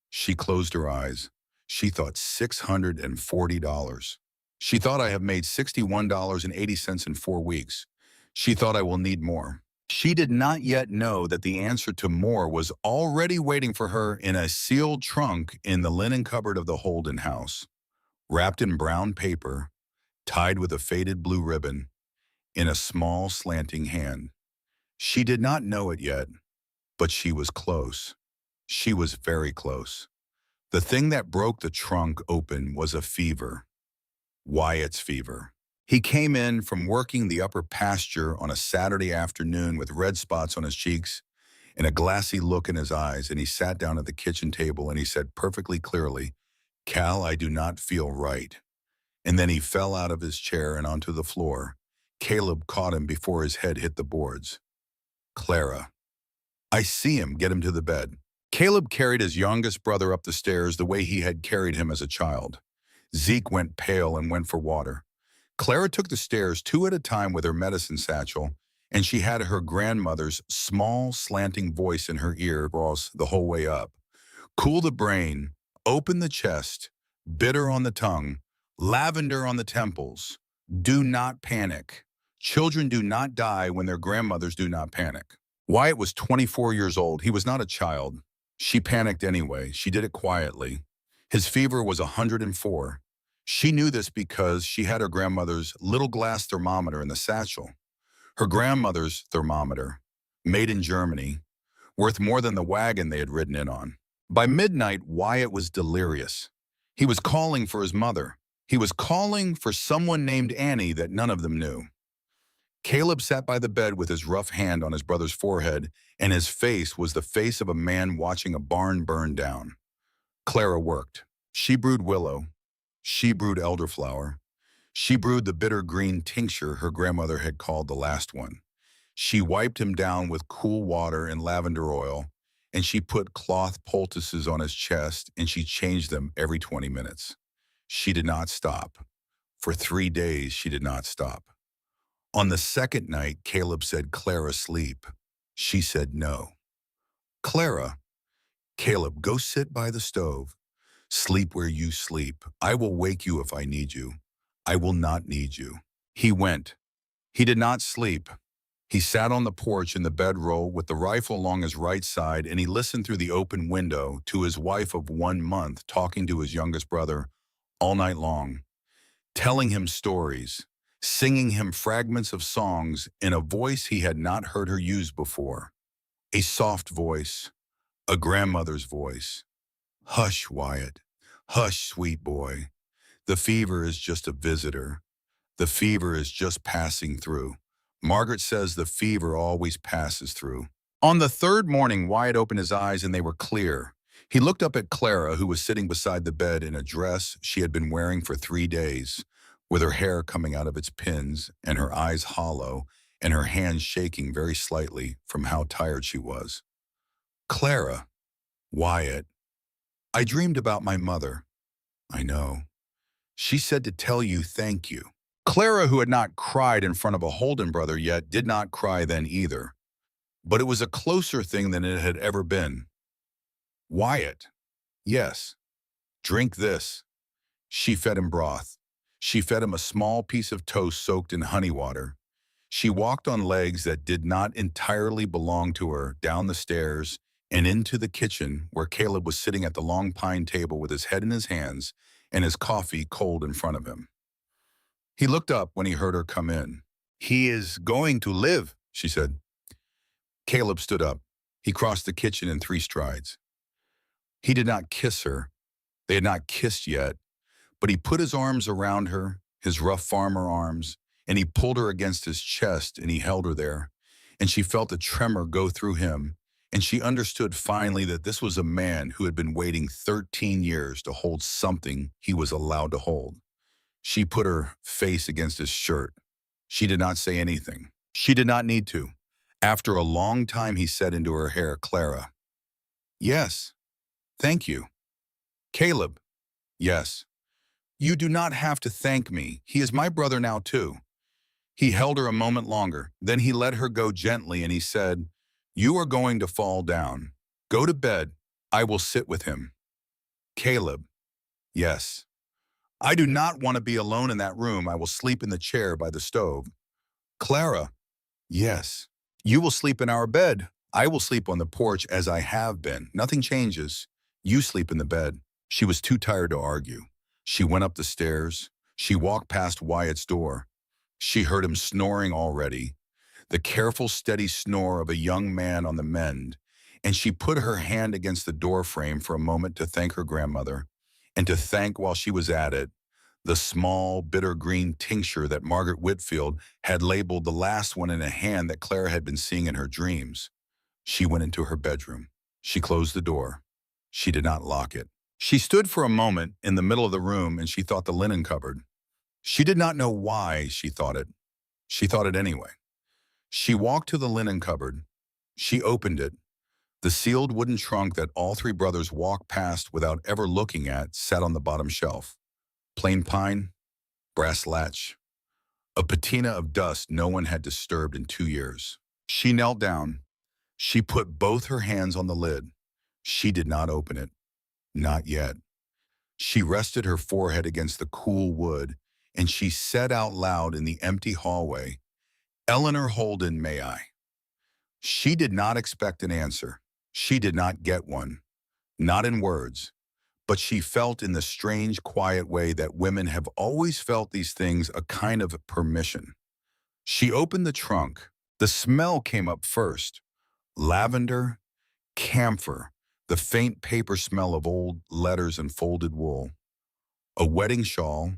She closed her eyes. She thought $640. She thought, "I have made $61.80 in 4 weeks. She thought, I will need more." She did not yet know that the answer to more was already waiting for her in a sealed trunk in the linen cupboard of the Holden house, wrapped in brown paper, tied with a faded blue ribbon, in a small slanting hand. She did not know it yet, but she was close. She was very close. The thing that broke the trunk open was a fever. Wyatt's fever. He came in from working the upper pasture on a Saturday afternoon with red spots on his cheeks and a glassy look in his eyes, and he sat down at the kitchen table and he said perfectly clearly, "Cal, I do not feel right." And then he fell out of his chair and onto the floor. Caleb caught him before his head hit the boards. "Clara." "I see him. Get him to the bed." Caleb carried his youngest brother up the stairs the way he had carried him as a child. Zeke went pale and went for water. Clara took the stairs 2 at a time with her medicine satchel, and she had her grandmother's small, slanting voice in her ear the whole way up. "Cool the brain, open the chest, bitter on the tongue, lavender on the temples. Do not panic. Children do not die when their grandmothers do not panic." Wyatt was 24 years old. He was not a child. She panicked anyway. She did it quietly. His fever was 104. She knew this because she had her grandmother's little glass thermometer in the satchel. Her grandmother's thermometer, made in Germany, worth more than the wagon they had ridden in on. By midnight, Wyatt was delirious. He was calling for his mother. He was calling for someone named Annie that none of them knew. Caleb sat by the bed with his rough hand on his brother's forehead, and his face was the face of a man watching a barn burn down. Clara worked. She brewed willow. She brewed elderflower. She brewed the bitter green tincture her grandmother had called the last one. She wiped him down with cool water and lavender oil, and she put cloth poultices on his chest, and she changed them every 20 minutes. She did not stop. For 3 days, she did not stop. On the second night, Caleb said, "Clara, sleep." She said, "No." "Clara." "Caleb, go sit by the stove. Sleep where you sleep. I will wake you if I need you. I will not need you." He went. He did not sleep. He sat on the porch in the bedroll with the rifle along his right side, and he listened through the open window to his wife of 1 month talking to his youngest brother all night long, telling him stories, singing him fragments of songs in a voice he had not heard her use before. A soft voice, a grandmother's voice. "Hush, Wyatt. Hush, sweet boy. The fever is just a visitor. The fever is just passing through. Margaret says the fever always passes through." On the third morning, Wyatt opened his eyes and they were clear. He looked up at Clara, who was sitting beside the bed in a dress she had been wearing for 3 days, with her hair coming out of its pins and her eyes hollow and her hands shaking very slightly from how tired she was. "Clara." "Wyatt." "I dreamed about my mother." "I know. She said to tell you thank you." Clara, who had not cried in front of a Holden brother yet, did not cry then either. But it was a closer thing than it had ever been. "Wyatt." "Yes." "Drink this." She fed him broth. She fed him a small piece of toast soaked in honey water. She walked on legs that did not entirely belong to her down the stairs and into the kitchen where Caleb was sitting at the long pine table with his head in his hands and his coffee cold in front of him. He looked up when he heard her come in. "He is going to live," she said. Caleb stood up. He crossed the kitchen in 3 strides. He did not kiss her. They had not kissed yet, but he put his arms around her, his rough farmer arms, and he pulled her against his chest and he held her there. And she felt a tremor go through him, and she understood finally that this was a man who had been waiting 13 years to hold something he was allowed to hold. She put her face against his shirt. She did not say anything. She did not need to. After a long time, he said into her hair, "Clara." "Yes. Thank you." "Caleb." "Yes. You do not have to thank me. He is my brother now too." He held her a moment longer. Then he let her go gently and he said, "You are going to fall down. Go to bed. I will sit with him." "Caleb." "Yes." "I do not want to be alone in that room. I will sleep in the chair by the stove." "Clara." "Yes." "You will sleep in our bed. I will sleep on the porch as I have been. Nothing changes. You sleep in the bed." She was too tired to argue. She went up the stairs. She walked past Wyatt's door. She heard him snoring already, the careful, steady snore of a young man on the mend, and she put her hand against the door frame for a moment to thank her grandmother, and to thank, while she was at it, the small, bitter green tincture that Margaret Whitfield had labeled the last one in a hand that Clara had been seeing in her dreams. She went into her bedroom. She closed the door. She did not lock it. She stood for a moment in the middle of the room and she thought the linen cupboard. She did not know why she thought it. She thought it anyway. She walked to the linen cupboard. She opened it. The sealed wooden trunk that all 3 brothers walked past without ever looking at sat on the bottom shelf. Plain pine, brass latch, a patina of dust no one had disturbed in 2 years. She knelt down. She put both her hands on the lid. She did not open it. Not yet. She rested her forehead against the cool wood, and she said out loud in the empty hallway, "Eleanor Holden, may I?" She did not expect an answer. She did not get one, not in words, but she felt in the strange, quiet way that women have always felt these things, a kind of permission. She opened the trunk. The smell came up first. Lavender, camphor, the faint paper smell of old letters and folded wool. A wedding shawl,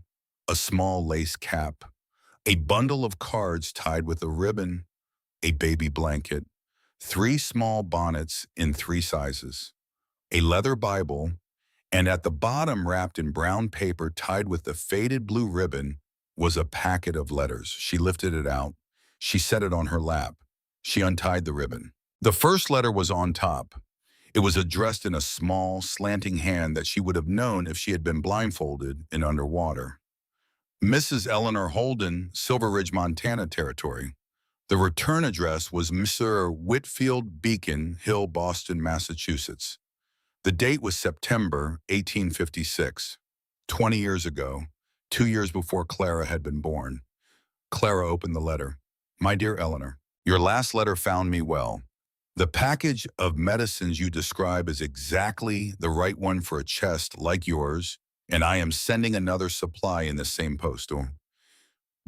a small lace cap, a bundle of cards tied with a ribbon, a baby blanket, three small bonnets in three sizes, a leather Bible, and at the bottom, wrapped in brown paper tied with the faded blue ribbon, was a packet of letters. She lifted it out. She set it on her lap. She untied the ribbon. The first letter was on top. It was addressed in a small, slanting hand that she would have known if she had been blindfolded and underwater. Mrs. Eleanor Holden, Silver Ridge, Montana Territory. The return address was Mr. Whitfield, Beacon Hill, Boston, Massachusetts. The date was September 1856, 20 years ago, 2 years before Clara had been born. Clara opened the letter. My dear Eleanor, your last letter found me well. The package of medicines you describe is exactly the right one for a chest like yours, and I am sending another supply in the same postal.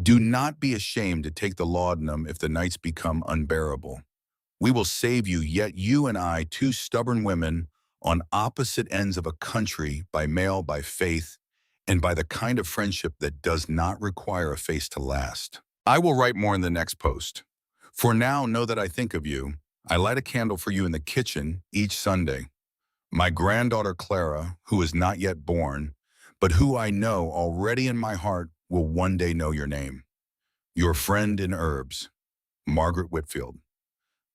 Do not be ashamed to take the laudanum if the nights become unbearable. We will save you, yet you and I, two stubborn women on opposite ends of a country, by mail, by faith, and by the kind of friendship that does not require a face to last. I will write more in the next post. For now, know that I think of you. I light a candle for you in the kitchen each Sunday. My granddaughter Clara, who is not yet born, but who I know already in my heart will one day know your name. Your friend in herbs, Margaret Whitfield.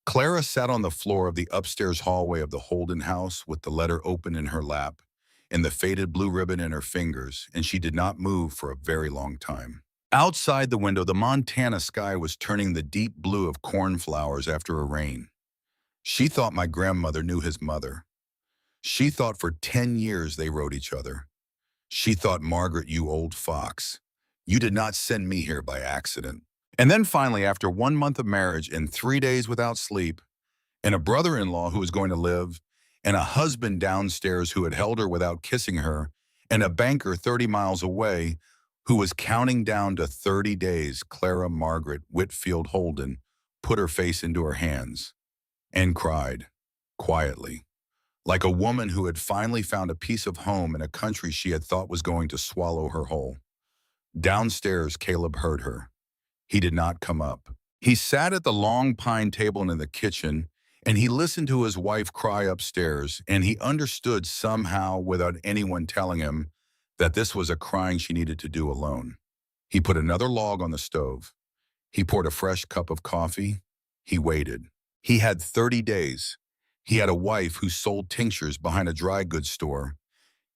Clara sat on the floor of the upstairs hallway of the Holden house with the letter open in her lap and the faded blue ribbon in her fingers, and she did not move for a very long time. Outside the window, the Montana sky was turning the deep blue of cornflowers after a rain. She thought my grandmother knew his mother. She thought for 10 years they wrote each other. She thought, Margaret, you old fox, you did not send me here by accident. And then finally, after 1 month of marriage and 3 days without sleep, and a brother-in-law who was going to live, and a husband downstairs who had held her without kissing her, and a banker 30 miles away who was counting down to 30 days, Clara Margaret Whitfield Holden put her face into her hands and cried, quietly, like a woman who had finally found a piece of home in a country she had thought was going to swallow her whole. Downstairs, Caleb heard her. He did not come up. He sat at the long pine table in the kitchen, and he listened to his wife cry upstairs, and he understood somehow, without anyone telling him, that this was a crying she needed to do alone. He put another log on the stove. He poured a fresh cup of coffee. He waited. He had 30 days. He had a wife who sold tinctures behind a dry goods store.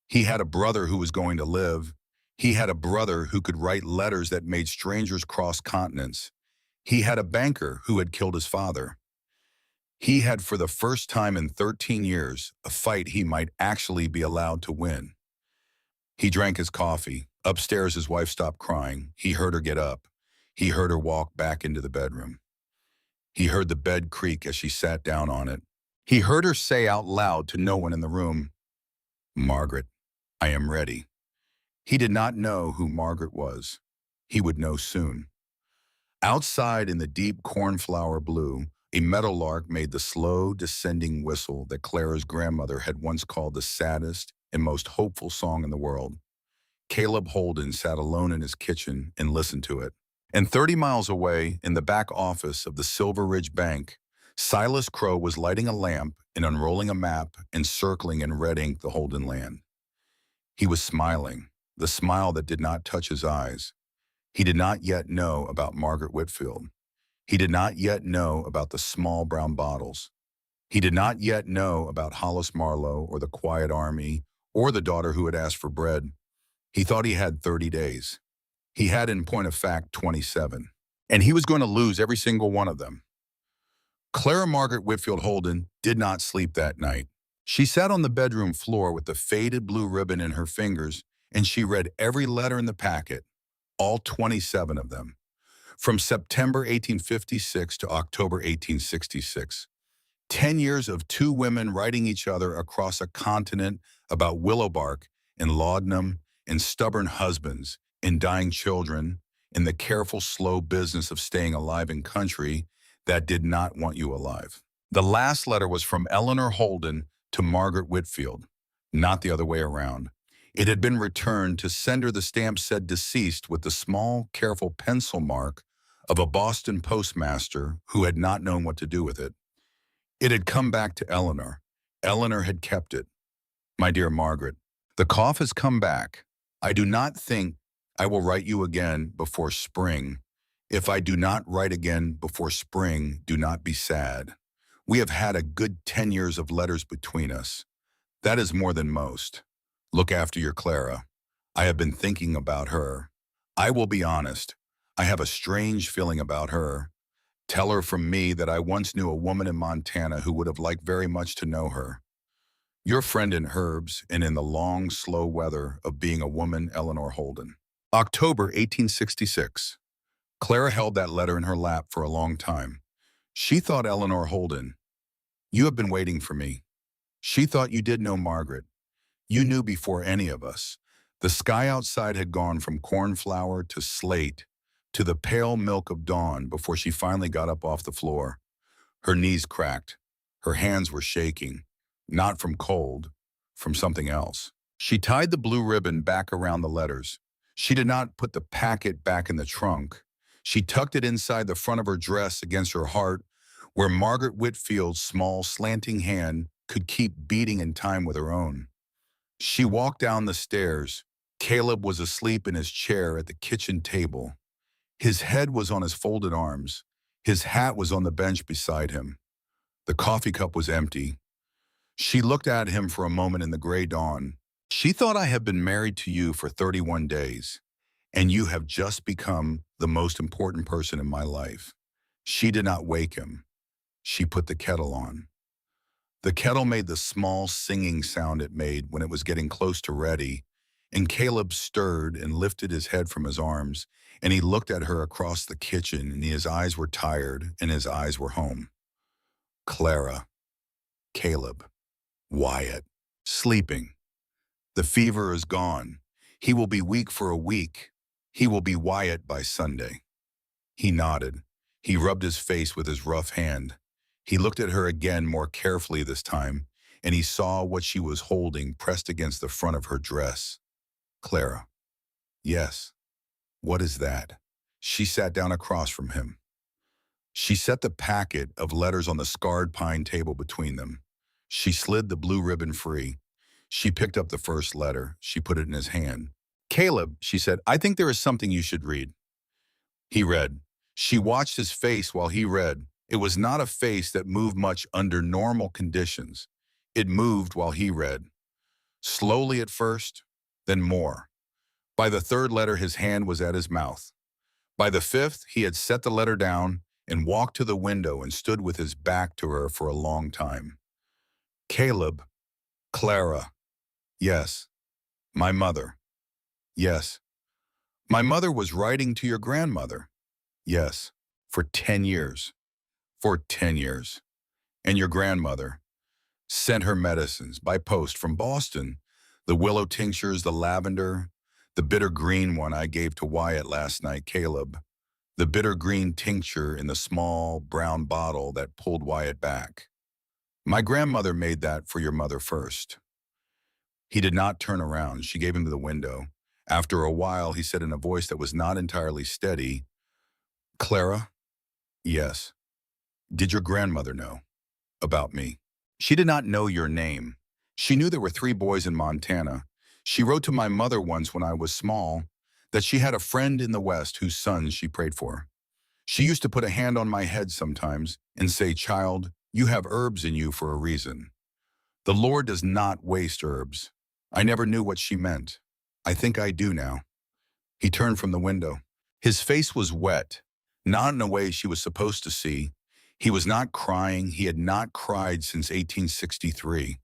He had a brother who was going to live. He had a brother who could write letters that made strangers cross continents. He had a banker who had killed his father. He had, for the first time in 13 years, a fight he might actually be allowed to win. He drank his coffee. Upstairs, his wife stopped crying. He heard her get up. He heard her walk back into the bedroom. He heard the bed creak as she sat down on it. He heard her say out loud to no one in the room, Margaret, I am ready. He did not know who Margaret was. He would know soon. Outside in the deep cornflower blue, a meadowlark made the slow descending whistle that Clara's grandmother had once called the saddest and most hopeful song in the world. Caleb Holden sat alone in his kitchen and listened to it. And 30 miles away, in the back office of the Silver Ridge Bank, Silas Crow was lighting a lamp and unrolling a map and circling in red ink the Holden land. He was smiling, the smile that did not touch his eyes. He did not yet know about Margaret Whitfield. He did not yet know about the small brown bottles. He did not yet know about Hollis Marlowe or the Quiet Army or the daughter who had asked for bread. He thought he had 30 days. He had, in point of fact, 27. And he was going to lose every single one of them. Clara Margaret Whitfield Holden did not sleep that night. She sat on the bedroom floor with the faded blue ribbon in her fingers, and she read every letter in the packet, all 27 of them. From September 1856 to October 1866. 10 years of two women writing each other across a continent about willow bark and laudanum and stubborn husbands and dying children in the careful, slow business of staying alive in country that did not want you alive. The last letter was from Eleanor Holden to Margaret Whitfield, not the other way around. It had been returned. To sender the stamp said deceased with the small, careful pencil mark of a Boston postmaster who had not known what to do with it. It had come back to Eleanor. Eleanor had kept it. My dear Margaret, the cough has come back. I do not think I will write you again before spring. If I do not write again before spring, do not be sad. We have had a good 10 years of letters between us. That is more than most. Look after your Clara. I have been thinking about her. I will be honest. I have a strange feeling about her. Tell her from me that I once knew a woman in Montana who would have liked very much to know her. Your friend in herbs and in the long, slow weather of being a woman, Eleanor Holden. October 1866. Clara held that letter in her lap for a long time. She thought Eleanor Holden. You have been waiting for me. She thought you did know Margaret. You knew before any of us. The sky outside had gone from cornflower to slate to the pale milk of dawn before she finally got up off the floor. Her knees cracked. Her hands were shaking, not from cold, from something else. She tied the blue ribbon back around the letters. She did not put the packet back in the trunk. She tucked it inside the front of her dress against her heart, where Margaret Whitfield's small, slanting hand could keep beating in time with her own. She walked down the stairs. Caleb was asleep in his chair at the kitchen table. His head was on his folded arms. His hat was on the bench beside him. The coffee cup was empty. She looked at him for a moment in the gray dawn. She thought, I have been married to you for 31 days, and you have just become the most important person in my life. She did not wake him. She put the kettle on. The kettle made the small singing sound it made when it was getting close to ready, and Caleb stirred and lifted his head from his arms, and he looked at her across the kitchen, and his eyes were tired, and his eyes were home. Clara, Caleb, Wyatt, sleeping. The fever is gone. He will be weak for a week. He will be Wyatt by Sunday. He nodded. He rubbed his face with his rough hand. He looked at her again more carefully this time, and he saw what she was holding pressed against the front of her dress. Clara. Yes. What is that? She sat down across from him. She set the packet of letters on the scarred pine table between them. She slid the blue ribbon free. She picked up the first letter. She put it in his hand. Caleb, she said, I think there is something you should read. He read. She watched his face while he read. It was not a face that moved much under normal conditions. It moved while he read. Slowly at first, then more. By the third letter, his hand was at his mouth. By the fifth, he had set the letter down and walked to the window and stood with his back to her for a long time. Caleb, Clara, yes. My mother, yes. My mother was writing to your grandmother, yes, for 10 years. For 10 years. And your grandmother sent her medicines by post from Boston, the willow tinctures, the lavender, the bitter green one I gave to Wyatt last night, Caleb, the bitter green tincture in the small brown bottle that pulled Wyatt back. My grandmother made that for your mother first. He did not turn around. She gave him to the window. After a while, he said in a voice that was not entirely steady, Clara? Yes. Did your grandmother know about me? She did not know your name. She knew there were 3 boys in Montana. She wrote to my mother once when I was small that she had a friend in the West whose sons she prayed for. She used to put a hand on my head sometimes and say, child, you have herbs in you for a reason. The Lord does not waste herbs. I never knew what she meant. I think I do now. He turned from the window. His face was wet, not in a way she was supposed to see. He was not crying. He had not cried since 1863.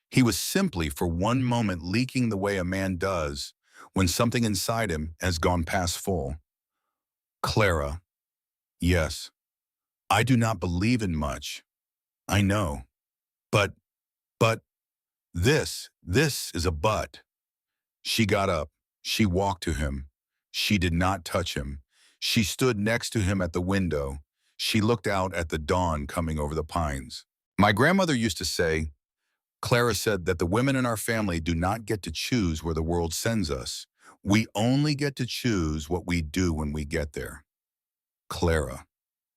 He was simply for one moment leaking the way a man does when something inside him has gone past full. Clara, Yes, I do not believe in much. I know. But, but, this is a but. She got up. She walked to him. She did not touch him. She stood next to him at the window. She looked out at the dawn coming over the pines. My grandmother used to say, Clara said that the women in our family do not get to choose where the world sends us. We only get to choose what we do when we get there. Clara.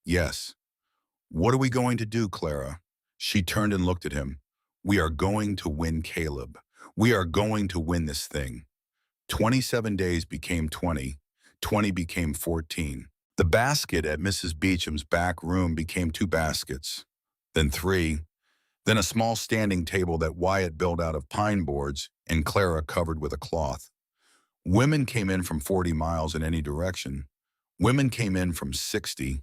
Yes. What are we going to do, Clara? She turned and looked at him. We are going to win, Caleb. We are going to win this thing. 27 days became 20. 20 became 14. The basket at Mrs. Beecham's back room became 2 baskets, then 3, then a small standing table that Wyatt built out of pine boards and Clara covered with a cloth. Women came in from 40 miles in any direction. Women came in from 60.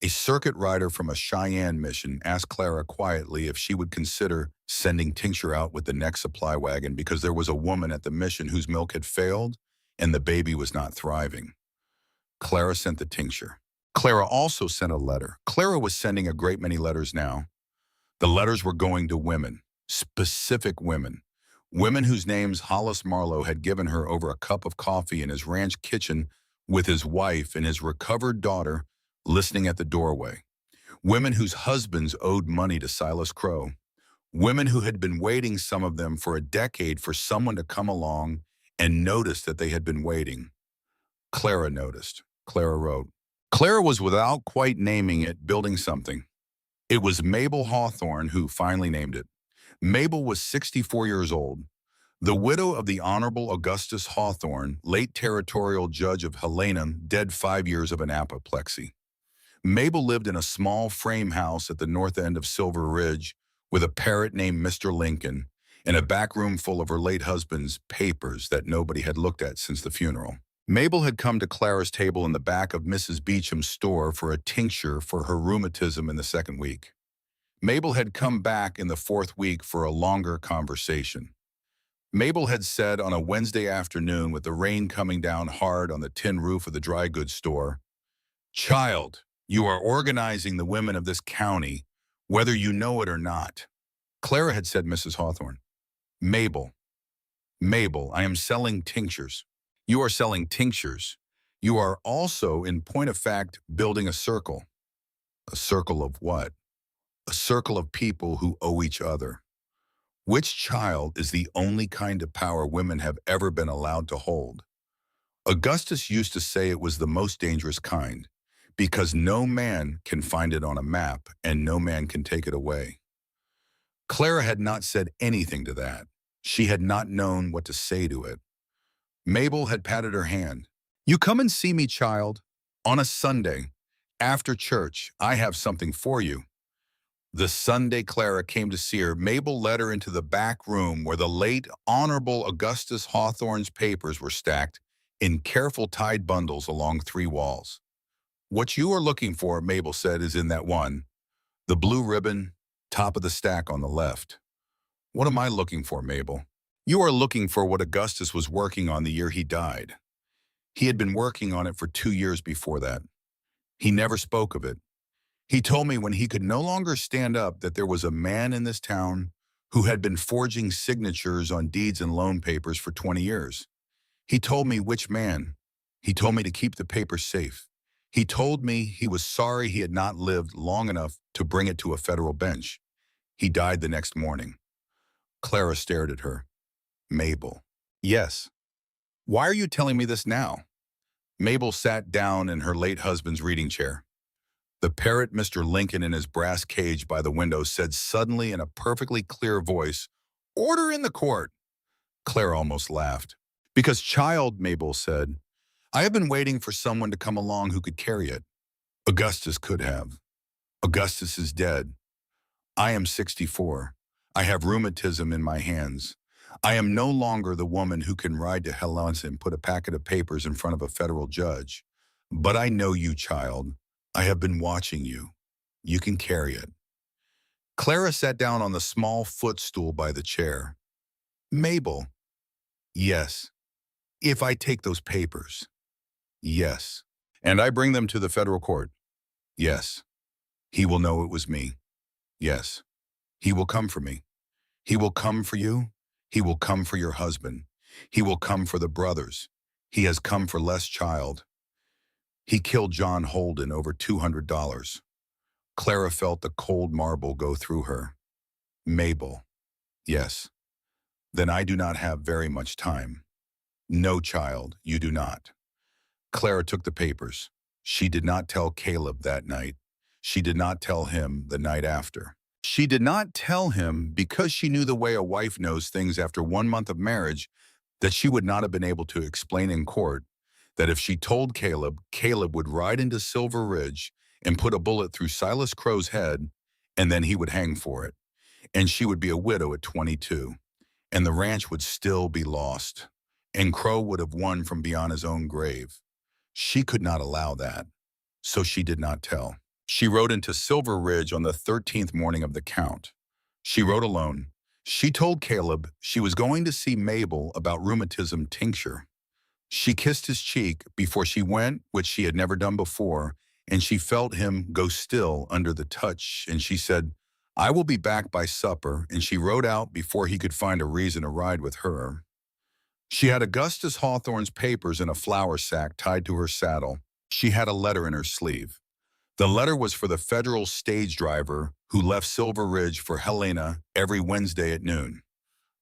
A circuit rider from a Cheyenne mission asked Clara quietly if she would consider sending Tincture out with the next supply wagon because there was a woman at the mission whose milk had failed and the baby was not thriving. Clara sent the tincture. Clara also sent a letter. Clara was sending a great many letters now. The letters were going to women, specific women, women whose names Hollis Marlowe had given her over a cup of coffee in his ranch kitchen with his wife and his recovered daughter listening at the doorway, women whose husbands owed money to Silas Crow, women who had been waiting, some of them for a decade, for someone to come along and notice that they had been waiting. Clara noticed. Clara wrote. Clara was, without quite naming it, building something. It was Mabel Hawthorne who finally named it. Mabel was 64 years old, the widow of the Honorable Augustus Hawthorne, late territorial judge of Helena, dead 5 years of an apoplexy. Mabel lived in a small frame house at the north end of Silver Ridge with a parrot named Mr. Lincoln and a back room full of her late husband's papers that nobody had looked at since the funeral. Mabel had come to Clara's table in the back of Mrs. Beecham's store for a tincture for her rheumatism in the 2nd week. Mabel had come back in the 4th week for a longer conversation. Mabel had said on a Wednesday afternoon, with the rain coming down hard on the tin roof of the dry goods store, "Child, you are organizing the women of this county, whether you know it or not." Clara had said, Mrs. Hawthorne, Mabel, I am selling tinctures." You are selling tinctures. You are also, in point of fact, building a circle. A circle of what? A circle of people who owe each other. Which child is the only kind of power women have ever been allowed to hold? Augustus used to say it was the most dangerous kind, because no man can find it on a map and no man can take it away. Clara had not said anything to that. She had not known what to say to it. Mabel had patted her hand. "You come and see me, child, on a Sunday. After church, I have something for you." The Sunday Clara came to see her, Mabel led her into the back room where the late Honorable Augustus Hawthorne's papers were stacked in careful tied bundles along 3 walls. "What you are looking for," Mabel said, "is in that one. The blue ribbon, top of the stack on the left." "What am I looking for, Mabel?" "You are looking for what Augustus was working on the year he died. He had been working on it for 2 years before that. He never spoke of it. He told me when he could no longer stand up that there was a man in this town who had been forging signatures on deeds and loan papers for 20 years. He told me which man. He told me to keep the papers safe. He told me he was sorry he had not lived long enough to bring it to a federal bench. He died the next morning." Clara stared at her. "Mabel." "Yes." "Why are you telling me this now?" Mabel sat down in her late husband's reading chair. The parrot, Mr. Lincoln, in his brass cage by the window, said suddenly in a perfectly clear voice, "Order in the court." Clara almost laughed. "Because, child," Mabel said, "I have been waiting for someone to come along who could carry it. Augustus could have. Augustus is dead. I am 64. I have rheumatism in my hands. I am no longer the woman who can ride to Helena and put a packet of papers in front of a federal judge. But I know you, child. I have been watching you. You can carry it." Clara sat down on the small footstool by the chair. "Mabel." "Yes." "If I take those papers." "Yes." "And I bring them to the federal court." Yes. He will know it was me. Yes. He will come for me. He will come for you. He will come for your husband. He will come for the brothers. He has come for Les Child. He killed John Holden over $200. Clara felt the cold marble go through her. Mabel. Yes. Then I do not have very much time. No, child, you do not. Clara took the papers. She did not tell Caleb that night. She did not tell him the night after. She did not tell him because she knew the way a wife knows things after 1 month of marriage, that she would not have been able to explain in court, that if she told Caleb, Caleb would ride into Silver Ridge and put a bullet through Silas Crow's head, and then he would hang for it. And she would be a widow at 22, and the ranch would still be lost, and Crow would have won from beyond his own grave. She could not allow that, so she did not tell. She rode into Silver Ridge on the 13th morning of the count. She rode alone. She told Caleb she was going to see Mabel about rheumatism tincture. She kissed his cheek before she went, which she had never done before, and she felt him go still under the touch, and she said, "I will be back by supper," and she rode out before he could find a reason to ride with her. She had Augustus Hawthorne's papers in a flour sack tied to her saddle. She had a letter in her sleeve. The letter was for the federal stage driver who left Silver Ridge for Helena every Wednesday at noon.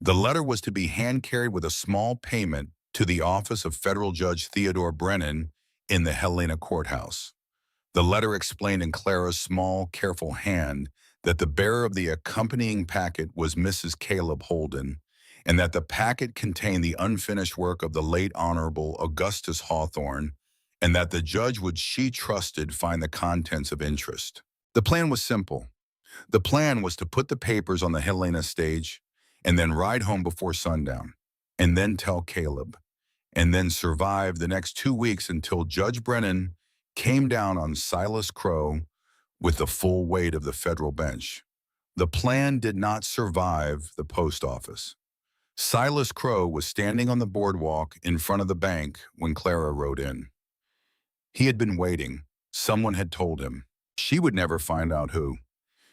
The letter was to be hand-carried with a small payment to the office of Federal Judge Theodore Brennan in the Helena courthouse. The letter explained in Clara's small, careful hand that the bearer of the accompanying packet was Mrs. Caleb Holden, and that the packet contained the unfinished work of the late Honorable Augustus Hawthorne, and that the judge would, she trusted, find the contents of interest. The plan was simple. The plan was to put the papers on the Helena stage, and then ride home before sundown, and then tell Caleb, and then survive the next 2 weeks until Judge Brennan came down on Silas Crow with the full weight of the federal bench. The plan did not survive the post office. Silas Crow was standing on the boardwalk in front of the bank when Clara rode in. He had been waiting. Someone had told him. She would never find out who.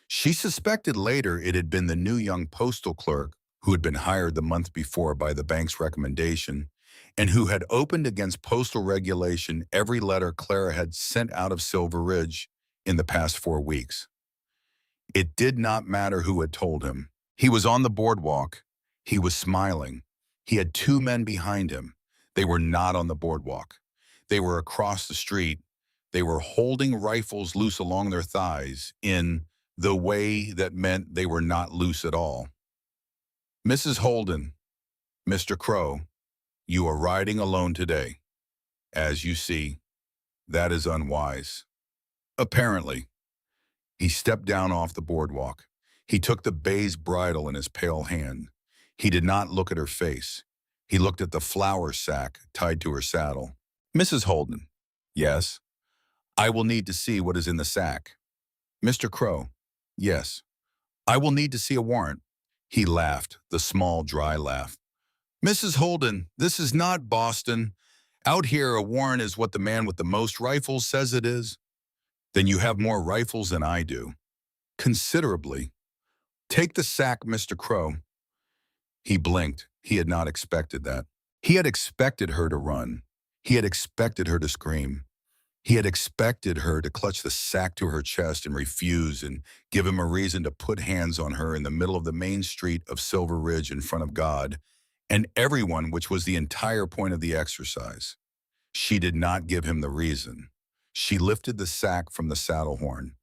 She suspected later it had been the new young postal clerk who had been hired the month before by the bank's recommendation, and who had opened against postal regulation every letter Clara had sent out of Silver Ridge in the past 4 weeks. It did not matter who had told him. He was on the boardwalk. He was smiling. He had 2 men behind him. They were not on the boardwalk. They were across the street. They were holding rifles loose along their thighs in the way that meant they were not loose at all. "Mrs. Holden, Mr. Crow, you are riding alone today. As you see, that is unwise." Apparently. He stepped down off the boardwalk. He took the bay's bridle in his pale hand. He did not look at her face. He looked at the flour sack tied to her saddle. "Mrs. Holden." "Yes." "I will need to see what is in the sack." "Mr. Crow." "Yes." "I will need to see a warrant." He laughed, the small, dry laugh. "Mrs. Holden, this is not Boston. Out here, a warrant is what the man with the most rifles says it is." "Then you have more rifles than I do." "Considerably." "Take the sack, Mr. Crow." He blinked. He had not expected that. He had expected her to run. He had expected her to scream. He had expected her to clutch the sack to her chest and refuse and give him a reason to put hands on her in the middle of the main street of Silver Ridge in front of God and everyone, which was the entire point of the exercise. She did not give him the reason. She lifted the sack from the saddle horn.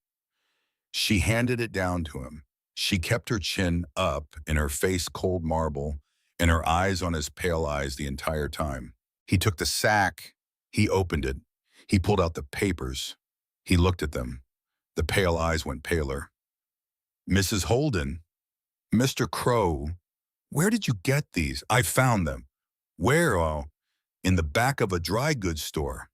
She handed it down to him. She kept her chin up and her face cold marble and her eyes on his pale eyes the entire time. He took the sack. He opened it. He pulled out the papers. He looked at them. The pale eyes went paler. "Mrs. Holden, Mr. Crow, where did you get these?" "I found them." "Where?" "Oh, in the back of a dry goods store."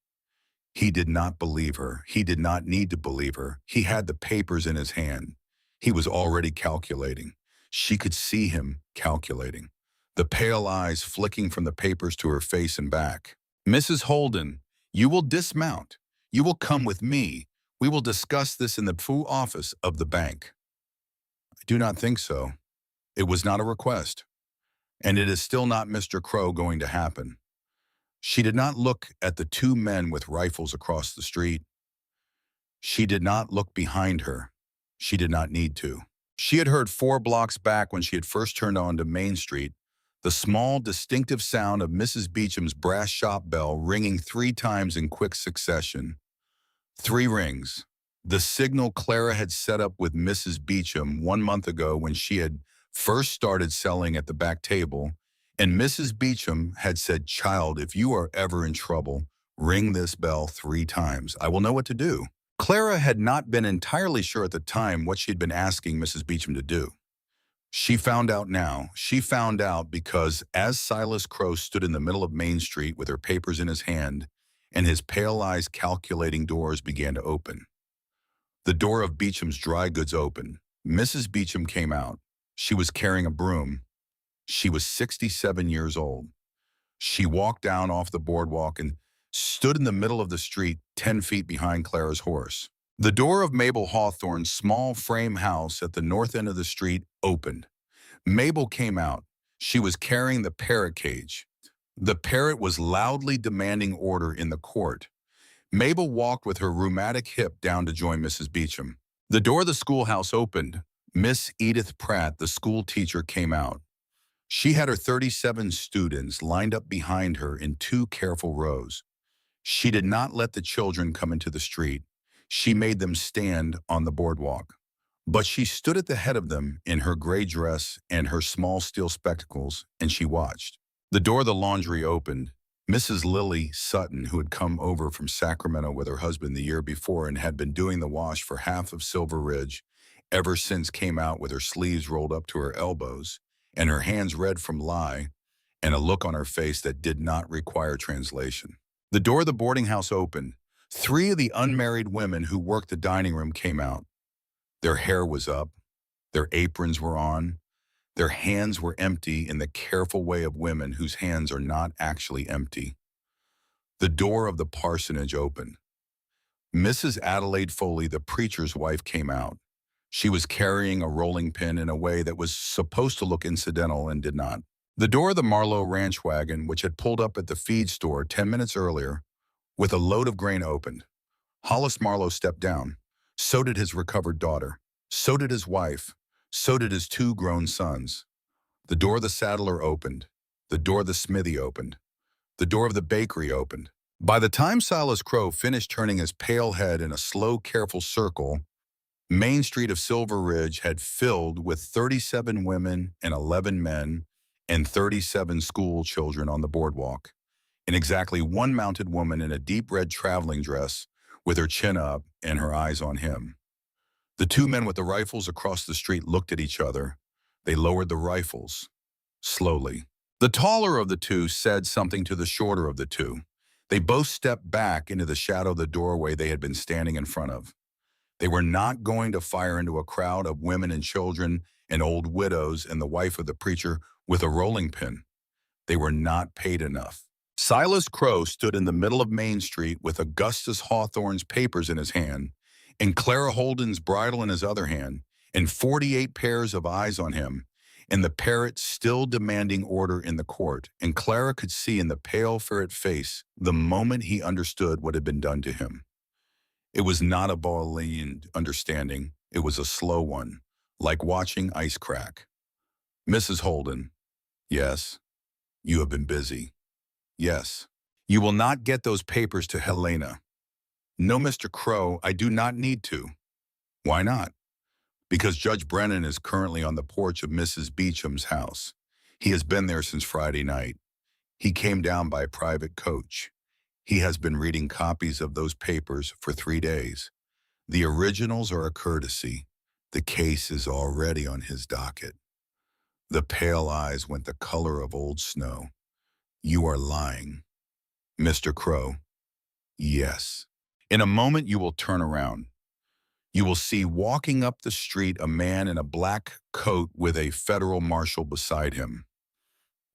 He did not believe her. He did not need to believe her. He had the papers in his hand. He was already calculating. She could see him calculating. The pale eyes flicking from the papers to her face and back. "Mrs. Holden, you will dismount. You will come with me. We will discuss this in the full office of the bank. I do not think so. It was not a request, and it is still not Mr. Crow going to happen. She did not look at the two men with rifles across the street. She did not look behind her. She did not need to. She had heard 4 blocks back when she had first turned onto Main Street, the small, distinctive sound of Mrs. Beecham's brass shop bell ringing 3 times in quick succession. 3 rings. The signal Clara had set up with Mrs. Beecham 1 month ago when she had first started selling at the back table, and Mrs. Beecham had said, "Child, if you are ever in trouble, ring this bell 3 times. I will know what to do." Clara had not been entirely sure at the time what she had been asking Mrs. Beecham to do. She found out now. She found out because as Silas Crow stood in the middle of Main Street with her papers in his hand and his pale eyes calculating, doors began to open. The door of Beecham's dry goods opened. Mrs. Beecham came out. She was carrying a broom. She was 67 years old. She walked down off the boardwalk and stood in the middle of the street 10 feet behind Clara's horse. The door of Mabel Hawthorne's small frame house at the north end of the street opened. Mabel came out. She was carrying the parrot cage. The parrot was loudly demanding order in the court. Mabel walked with her rheumatic hip down to join Mrs. Beecham. The door of the schoolhouse opened. Miss Edith Pratt, the school teacher, came out. She had her 37 students lined up behind her in 2 careful rows. She did not let the children come into the street. She made them stand on the boardwalk. But she stood at the head of them in her gray dress and her small steel spectacles, and she watched. The door of the laundry opened. Mrs. Lily Sutton, who had come over from Sacramento with her husband the year before and had been doing the wash for half of Silver Ridge ever since, came out with her sleeves rolled up to her elbows and her hands red from lye and a look on her face that did not require translation. The door of the boarding house opened. 3 of the unmarried women who worked the dining room came out. Their hair was up. Their aprons were on. Their hands were empty in the careful way of women whose hands are not actually empty. The door of the parsonage opened. Mrs. Adelaide Foley, the preacher's wife, came out. She was carrying a rolling pin in a way that was supposed to look incidental and did not. The door of the Marlowe ranch wagon, which had pulled up at the feed store 10 minutes earlier, with a load of grain, opened. Hollis Marlowe stepped down. So did his recovered daughter. So did his wife. So did his 2 grown sons. The door of the saddler opened. The door of the smithy opened. The door of the bakery opened. By the time Silas Crow finished turning his pale head in a slow, careful circle, Main Street of Silver Ridge had filled with 37 women and 11 men and 37 school children on the boardwalk, and exactly 1 mounted woman in a deep red traveling dress with her chin up and her eyes on him. The 2 men with the rifles across the street looked at each other. They lowered the rifles, slowly. The taller of the 2 said something to the shorter of the 2. They both stepped back into the shadow of the doorway they had been standing in front of. They were not going to fire into a crowd of women and children and old widows and the wife of the preacher with a rolling pin. They were not paid enough. Silas Crow stood in the middle of Main Street with Augustus Hawthorne's papers in his hand and Clara Holden's bridle in his other hand, and 48 pairs of eyes on him, and the parrot still demanding order in the court, and Clara could see in the pale ferret face the moment he understood what had been done to him. It was not a Boolean understanding. It was a slow one, like watching ice crack. "Mrs. Holden, yes, you have been busy. Yes, you will not get those papers to Helena." "No, Mr. Crow, I do not need to." "Why not?" "Because Judge Brennan is currently on the porch of Mrs. Beecham's house. He has been there since Friday night. He came down by private coach. He has been reading copies of those papers for 3 days. The originals are a courtesy. The case is already on his docket." The pale eyes went the color of old snow. "You are lying." "Mr. Crow, yes. In a moment you will turn around. You will see walking up the street a man in a black coat with a federal marshal beside him.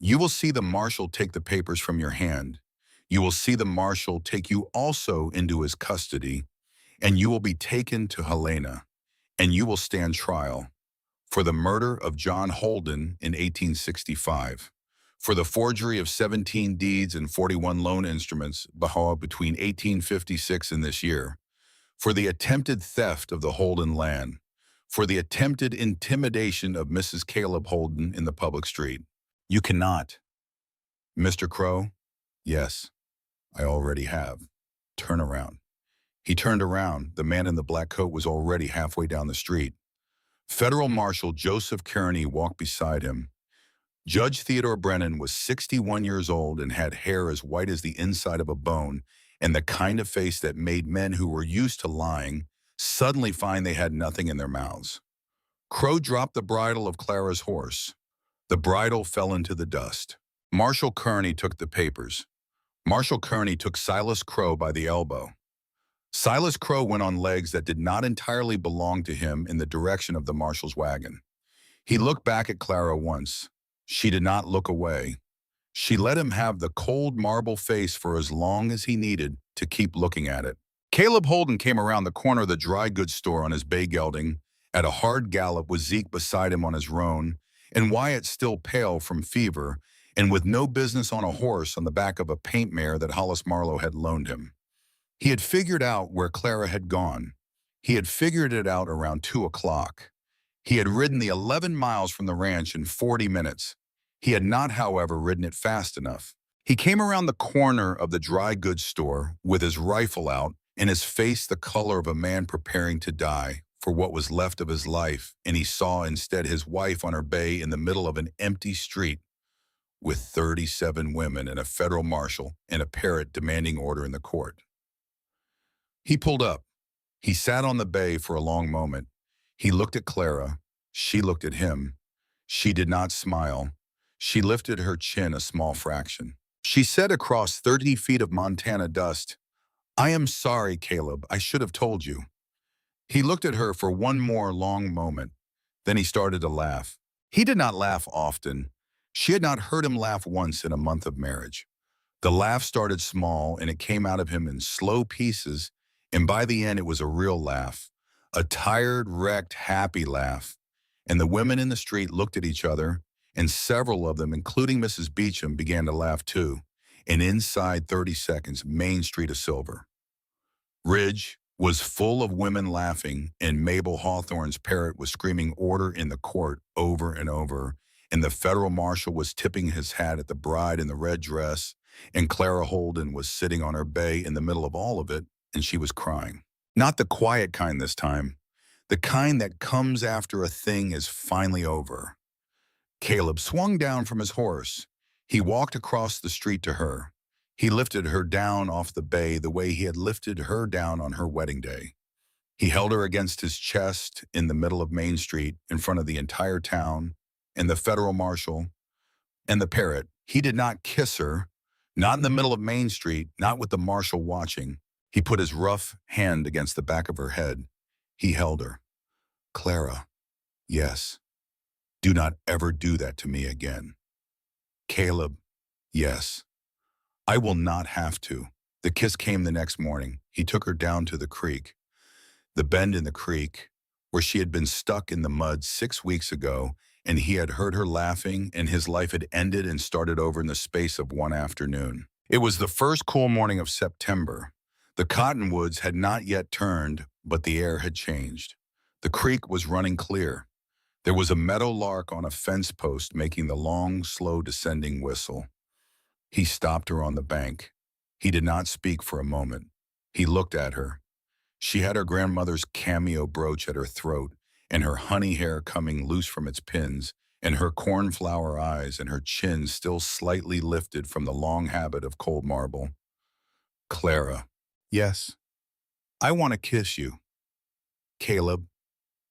You will see the marshal take the papers from your hand. You will see the marshal take you also into his custody, and you will be taken to Helena, and you will stand trial for the murder of John Holden in 1865, for the forgery of 17 deeds and 41 loan instruments between 1856 and this year, for the attempted theft of the Holden land, for the attempted intimidation of Mrs. Caleb Holden in the public street. You cannot. Mr. Crow? Yes, I already have. Turn around. He turned around. The man in the black coat was already halfway down the street. Federal Marshal Joseph Kearney walked beside him. Judge Theodore Brennan was 61 years old and had hair as white as the inside of a bone and the kind of face that made men who were used to lying suddenly find they had nothing in their mouths. Crow dropped the bridle of Clara's horse. The bridle fell into the dust. Marshal Kearney took the papers. Marshal Kearney took Silas Crow by the elbow. Silas Crow went on legs that did not entirely belong to him in the direction of the marshal's wagon. He looked back at Clara once. She did not look away. She let him have the cold marble face for as long as he needed to keep looking at it. Caleb Holden came around the corner of the dry goods store on his bay gelding at a hard gallop with Zeke beside him on his roan, and Wyatt still pale from fever and with no business on a horse on the back of a paint mare that Hollis Marlowe had loaned him. He had figured out where Clara had gone. He had figured it out around 2 o'clock. He had ridden the 11 miles from the ranch in 40 minutes. He had not, however, ridden it fast enough. He came around the corner of the dry goods store with his rifle out and his face the color of a man preparing to die for what was left of his life, and he saw instead his wife on her bay in the middle of an empty street with 37 women and a federal marshal and a parrot demanding order in the court. He pulled up. He sat on the bay for a long moment. He looked at Clara. She looked at him. She did not smile. She lifted her chin a small fraction. She said across 30 feet of Montana dust, "I am sorry, Caleb. I should have told you." He looked at her for one more long moment. Then he started to laugh. He did not laugh often. She had not heard him laugh once in a month of marriage. The laugh started small, and it came out of him in slow pieces, and by the end it was a real laugh, a tired, wrecked, happy laugh. And the women in the street looked at each other, and several of them, including Mrs. Beecham, began to laugh too. And inside 30 seconds, Main Street of Silver Ridge was full of women laughing, and Mabel Hawthorne's parrot was screaming order in the court over and over, and the federal marshal was tipping his hat at the bride in the red dress, and Clara Holden was sitting on her bay in the middle of all of it, and she was crying. Not the quiet kind this time, the kind that comes after a thing is finally over. Caleb swung down from his horse. He walked across the street to her. He lifted her down off the bay the way he had lifted her down on her wedding day. He held her against his chest in the middle of Main Street in front of the entire town and the federal marshal and the parrot. He did not kiss her, not in the middle of Main Street, not with the marshal watching. He put his rough hand against the back of her head. He held her. "Clara, yes. Do not ever do that to me again." "Caleb, yes. I will not have to." The kiss came the next morning. He took her down to the creek, the bend in the creek, where she had been stuck in the mud 6 weeks ago, and he had heard her laughing, and his life had ended and started over in the space of one afternoon. It was the first cool morning of September. The cottonwoods had not yet turned, but the air had changed. The creek was running clear. There was a meadow lark on a fence post making the long, slow descending whistle. He stopped her on the bank. He did not speak for a moment. He looked at her. She had her grandmother's cameo brooch at her throat, and her honey hair coming loose from its pins, and her cornflower eyes and her chin still slightly lifted from the long habit of cold marble. "Clara, yes. I want to kiss you." "Caleb,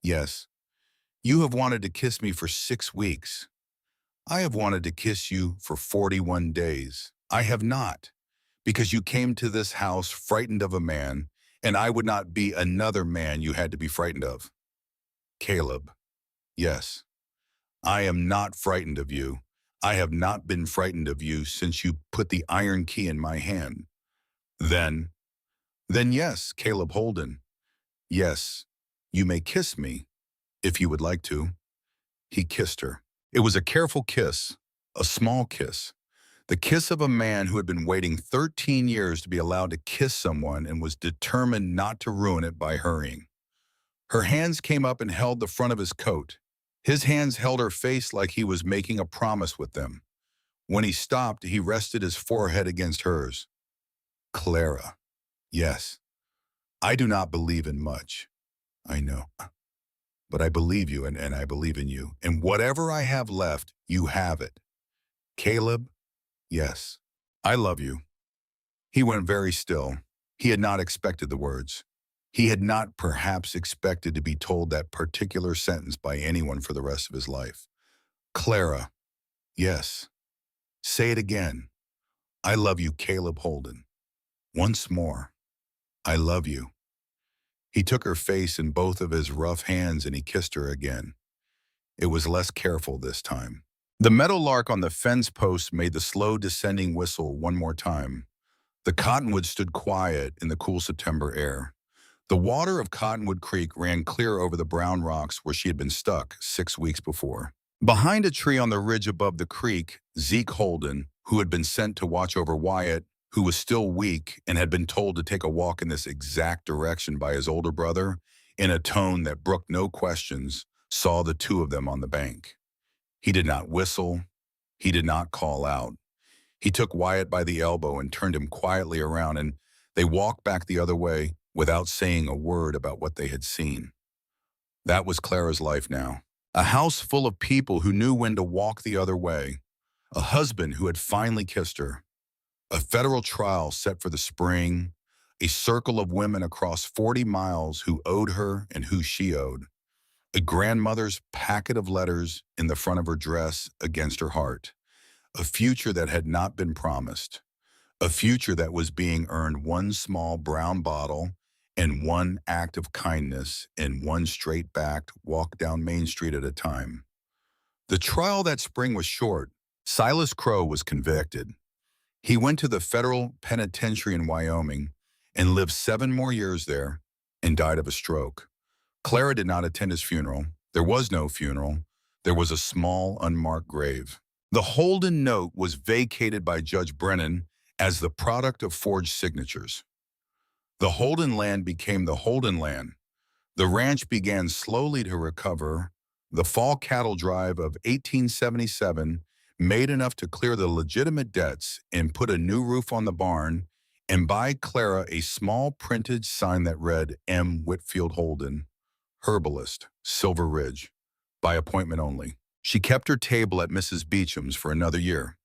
yes. You have wanted to kiss me for 6 weeks. I have wanted to kiss you for 41 days. I have not, because you came to this house frightened of a man, and I would not be another man you had to be frightened of." "Caleb, yes. I am not frightened of you. I have not been frightened of you since you put the iron key in my hand." Then yes, Caleb Holden. Yes, you may kiss me, if you would like to. He kissed her. It was a careful kiss, a small kiss. The kiss of a man who had been waiting 13 years to be allowed to kiss someone and was determined not to ruin it by hurrying. Her hands came up and held the front of his coat. His hands held her face like he was making a promise with them. When he stopped, he rested his forehead against hers. Clara. Yes, I do not believe in much. I know. But I believe you and I believe in you. And whatever I have left, you have it. Caleb, yes. I love you. He went very still. He had not expected the words. He had not perhaps expected to be told that particular sentence by anyone for the rest of his life. Clara, yes. Say it again. I love you, Caleb Holden. Once more. I love you. He took her face in both of his rough hands and he kissed her again. It was less careful this time. The meadowlark on the fence post made the slow descending whistle one more time. The cottonwood stood quiet in the cool September air. The water of Cottonwood Creek ran clear over the brown rocks where she had been stuck 6 weeks before. Behind a tree on the ridge above the creek, Zeke Holden, who had been sent to watch over Wyatt, who was still weak and had been told to take a walk in this exact direction by his older brother, in a tone that brooked no questions, saw the two of them on the bank. He did not whistle. He did not call out. He took Wyatt by the elbow and turned him quietly around, and they walked back the other way without saying a word about what they had seen. That was Clara's life now. A house full of people who knew when to walk the other way. A husband who had finally kissed her. A federal trial set for the spring. A circle of women across 40 miles who owed her and who she owed. A grandmother's packet of letters in the front of her dress against her heart. A future that had not been promised. A future that was being earned one small brown bottle and one act of kindness and one straight-backed walk down Main Street at a time. The trial that spring was short. Silas Crow was convicted. He went to the federal penitentiary in Wyoming and lived 7 more years there and died of a stroke. Clara did not attend his funeral. There was no funeral. There was a small, unmarked grave. The Holden note was vacated by Judge Brennan as the product of forged signatures. The Holden land became the Holden land. The ranch began slowly to recover. The fall cattle drive of 1877 made enough to clear the legitimate debts and put a new roof on the barn and buy Clara a small printed sign that read M. Whitfield Holden, herbalist, Silver Ridge, by appointment only. She kept her table at Mrs. Beecham's for another year.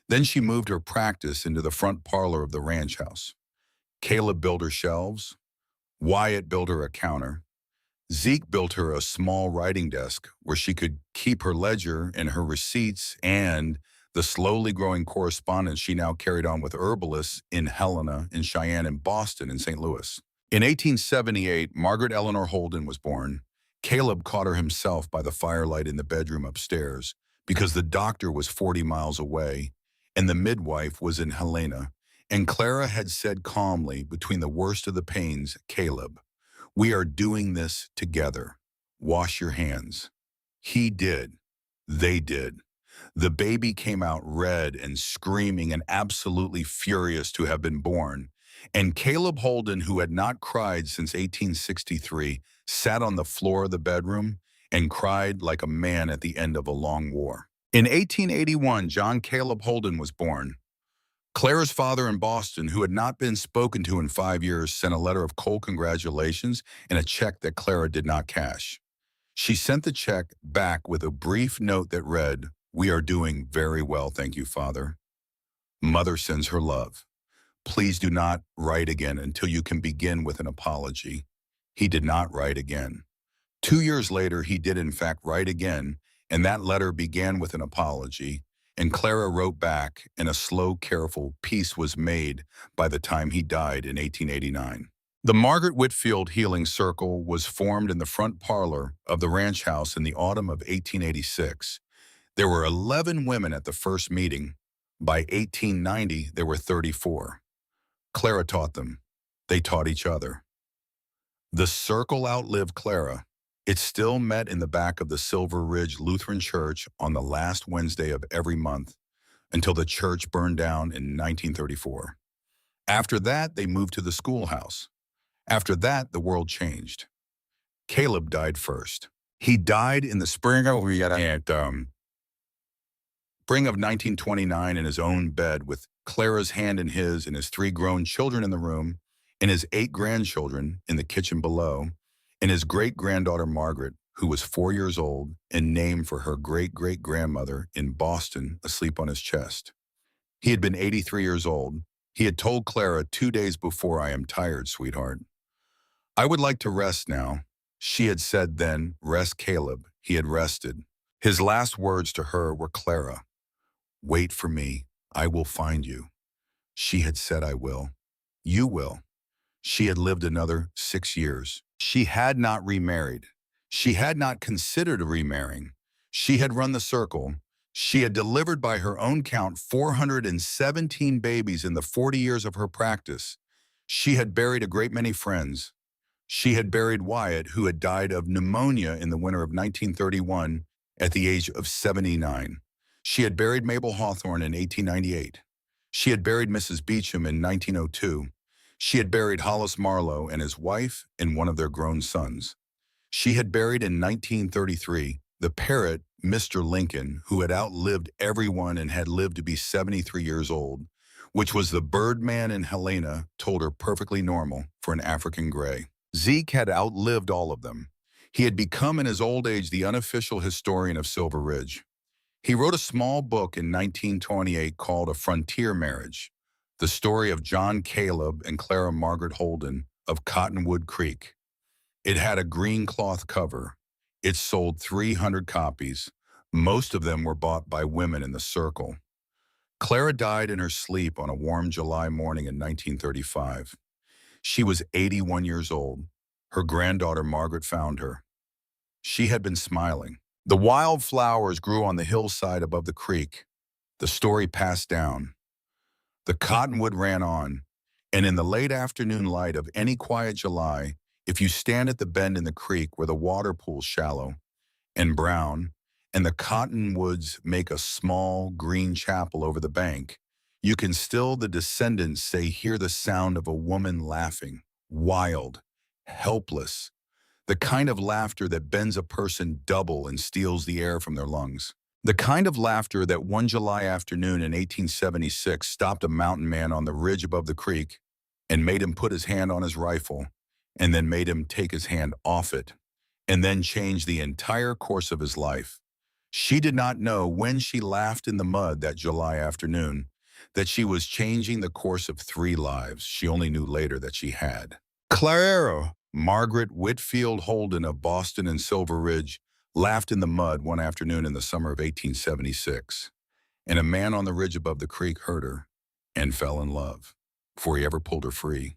Then she moved her practice into the front parlor of the ranch house. Caleb built her shelves. Wyatt built her a counter. Zeke built her a small writing desk where she could keep her ledger and her receipts and the slowly growing correspondence she now carried on with herbalists in Helena, in Cheyenne, in Boston, and St. Louis. In 1878, Margaret Eleanor Holden was born. Caleb caught her himself by the firelight in the bedroom upstairs because the doctor was 40 miles away and the midwife was in Helena, and Clara had said calmly between the worst of the pains, Caleb, we are doing this together. Wash your hands. He did. They did. The baby came out red and screaming and absolutely furious to have been born. And Caleb Holden, who had not cried since 1863, sat on the floor of the bedroom and cried like a man at the end of a long war. In 1881, John Caleb Holden was born. Clara's father in Boston, who had not been spoken to in 5 years, sent a letter of cold congratulations and a check that Clara did not cash. She sent the check back with a brief note that read, "We are doing very well, thank you, Father. Mother sends her love. Please do not write again until you can begin with an apology." He did not write again. 2 years later, he did in fact write again, and that letter began with an apology, and Clara wrote back, and a slow, careful peace was made by the time he died in 1889. The Margaret Whitfield Healing Circle was formed in the front parlor of the ranch house in the autumn of 1886. There were 11 women at the first meeting. By 1890, there were 34. Clara taught them. They taught each other. The circle outlived Clara. It still met in the back of the Silver Ridge Lutheran Church on the last Wednesday of every month until the church burned down in 1934. After that, they moved to the schoolhouse. After that, the world changed. Caleb died first. He died in the spring of 1929 in his own bed with Clara's hand in his and his 3 grown children in the room, and his 8 grandchildren in the kitchen below, and his great-granddaughter Margaret, who was 4 years old and named for her great-great-grandmother in Boston, asleep on his chest. He had been 83 years old. He had told Clara 2 days before, "I am tired, sweetheart. I would like to rest now." She had said then, "Rest, Caleb." He had rested. His last words to her were, "Clara, wait for me. I will find you." She had said, "I will. You will." She had lived another 6 years. She had not remarried. She had not considered remarrying. She had run the circle. She had delivered by her own count 417 babies in the 40 years of her practice. She had buried a great many friends. She had buried Wyatt, who had died of pneumonia in the winter of 1931 at the age of 79. She had buried Mabel Hawthorne in 1898. She had buried Mrs. Beecham in 1902. She had buried Hollis Marlowe and his wife and one of their grown sons. She had buried in 1933 the parrot, Mr. Lincoln, who had outlived everyone and had lived to be 73 years old, which was the Birdman and Helena told her perfectly normal for an African gray. Zeke had outlived all of them. He had become in his old age the unofficial historian of Silver Ridge. He wrote a small book in 1928 called A Frontier Marriage, the story of John Caleb and Clara Margaret Holden of Cottonwood Creek. It had a green cloth cover. It sold 300 copies. Most of them were bought by women in the circle. Clara died in her sleep on a warm July morning in 1935. She was 81 years old. Her granddaughter Margaret found her. She had been smiling. The wild flowers grew on the hillside above the creek. The story passed down. The cottonwood ran on, and in the late afternoon light of any quiet July, if you stand at the bend in the creek where the water pools shallow and brown, and the cottonwoods make a small green chapel over the bank, you can still, the descendants say, hear the sound of a woman laughing, wild, helpless, the kind of laughter that bends a person double and steals the air from their lungs. The kind of laughter that one July afternoon in 1876 stopped a mountain man on the ridge above the creek and made him put his hand on his rifle, and then made him take his hand off it, and then changed the entire course of his life. She did not know when she laughed in the mud that July afternoon that she was changing the course of 3 lives. She only knew later that she had. Clara Margaret Whitfield Holden of Boston and Silver Ridge laughed in the mud one afternoon in the summer of 1876, and a man on the ridge above the creek heard her and fell in love, before he ever pulled her free.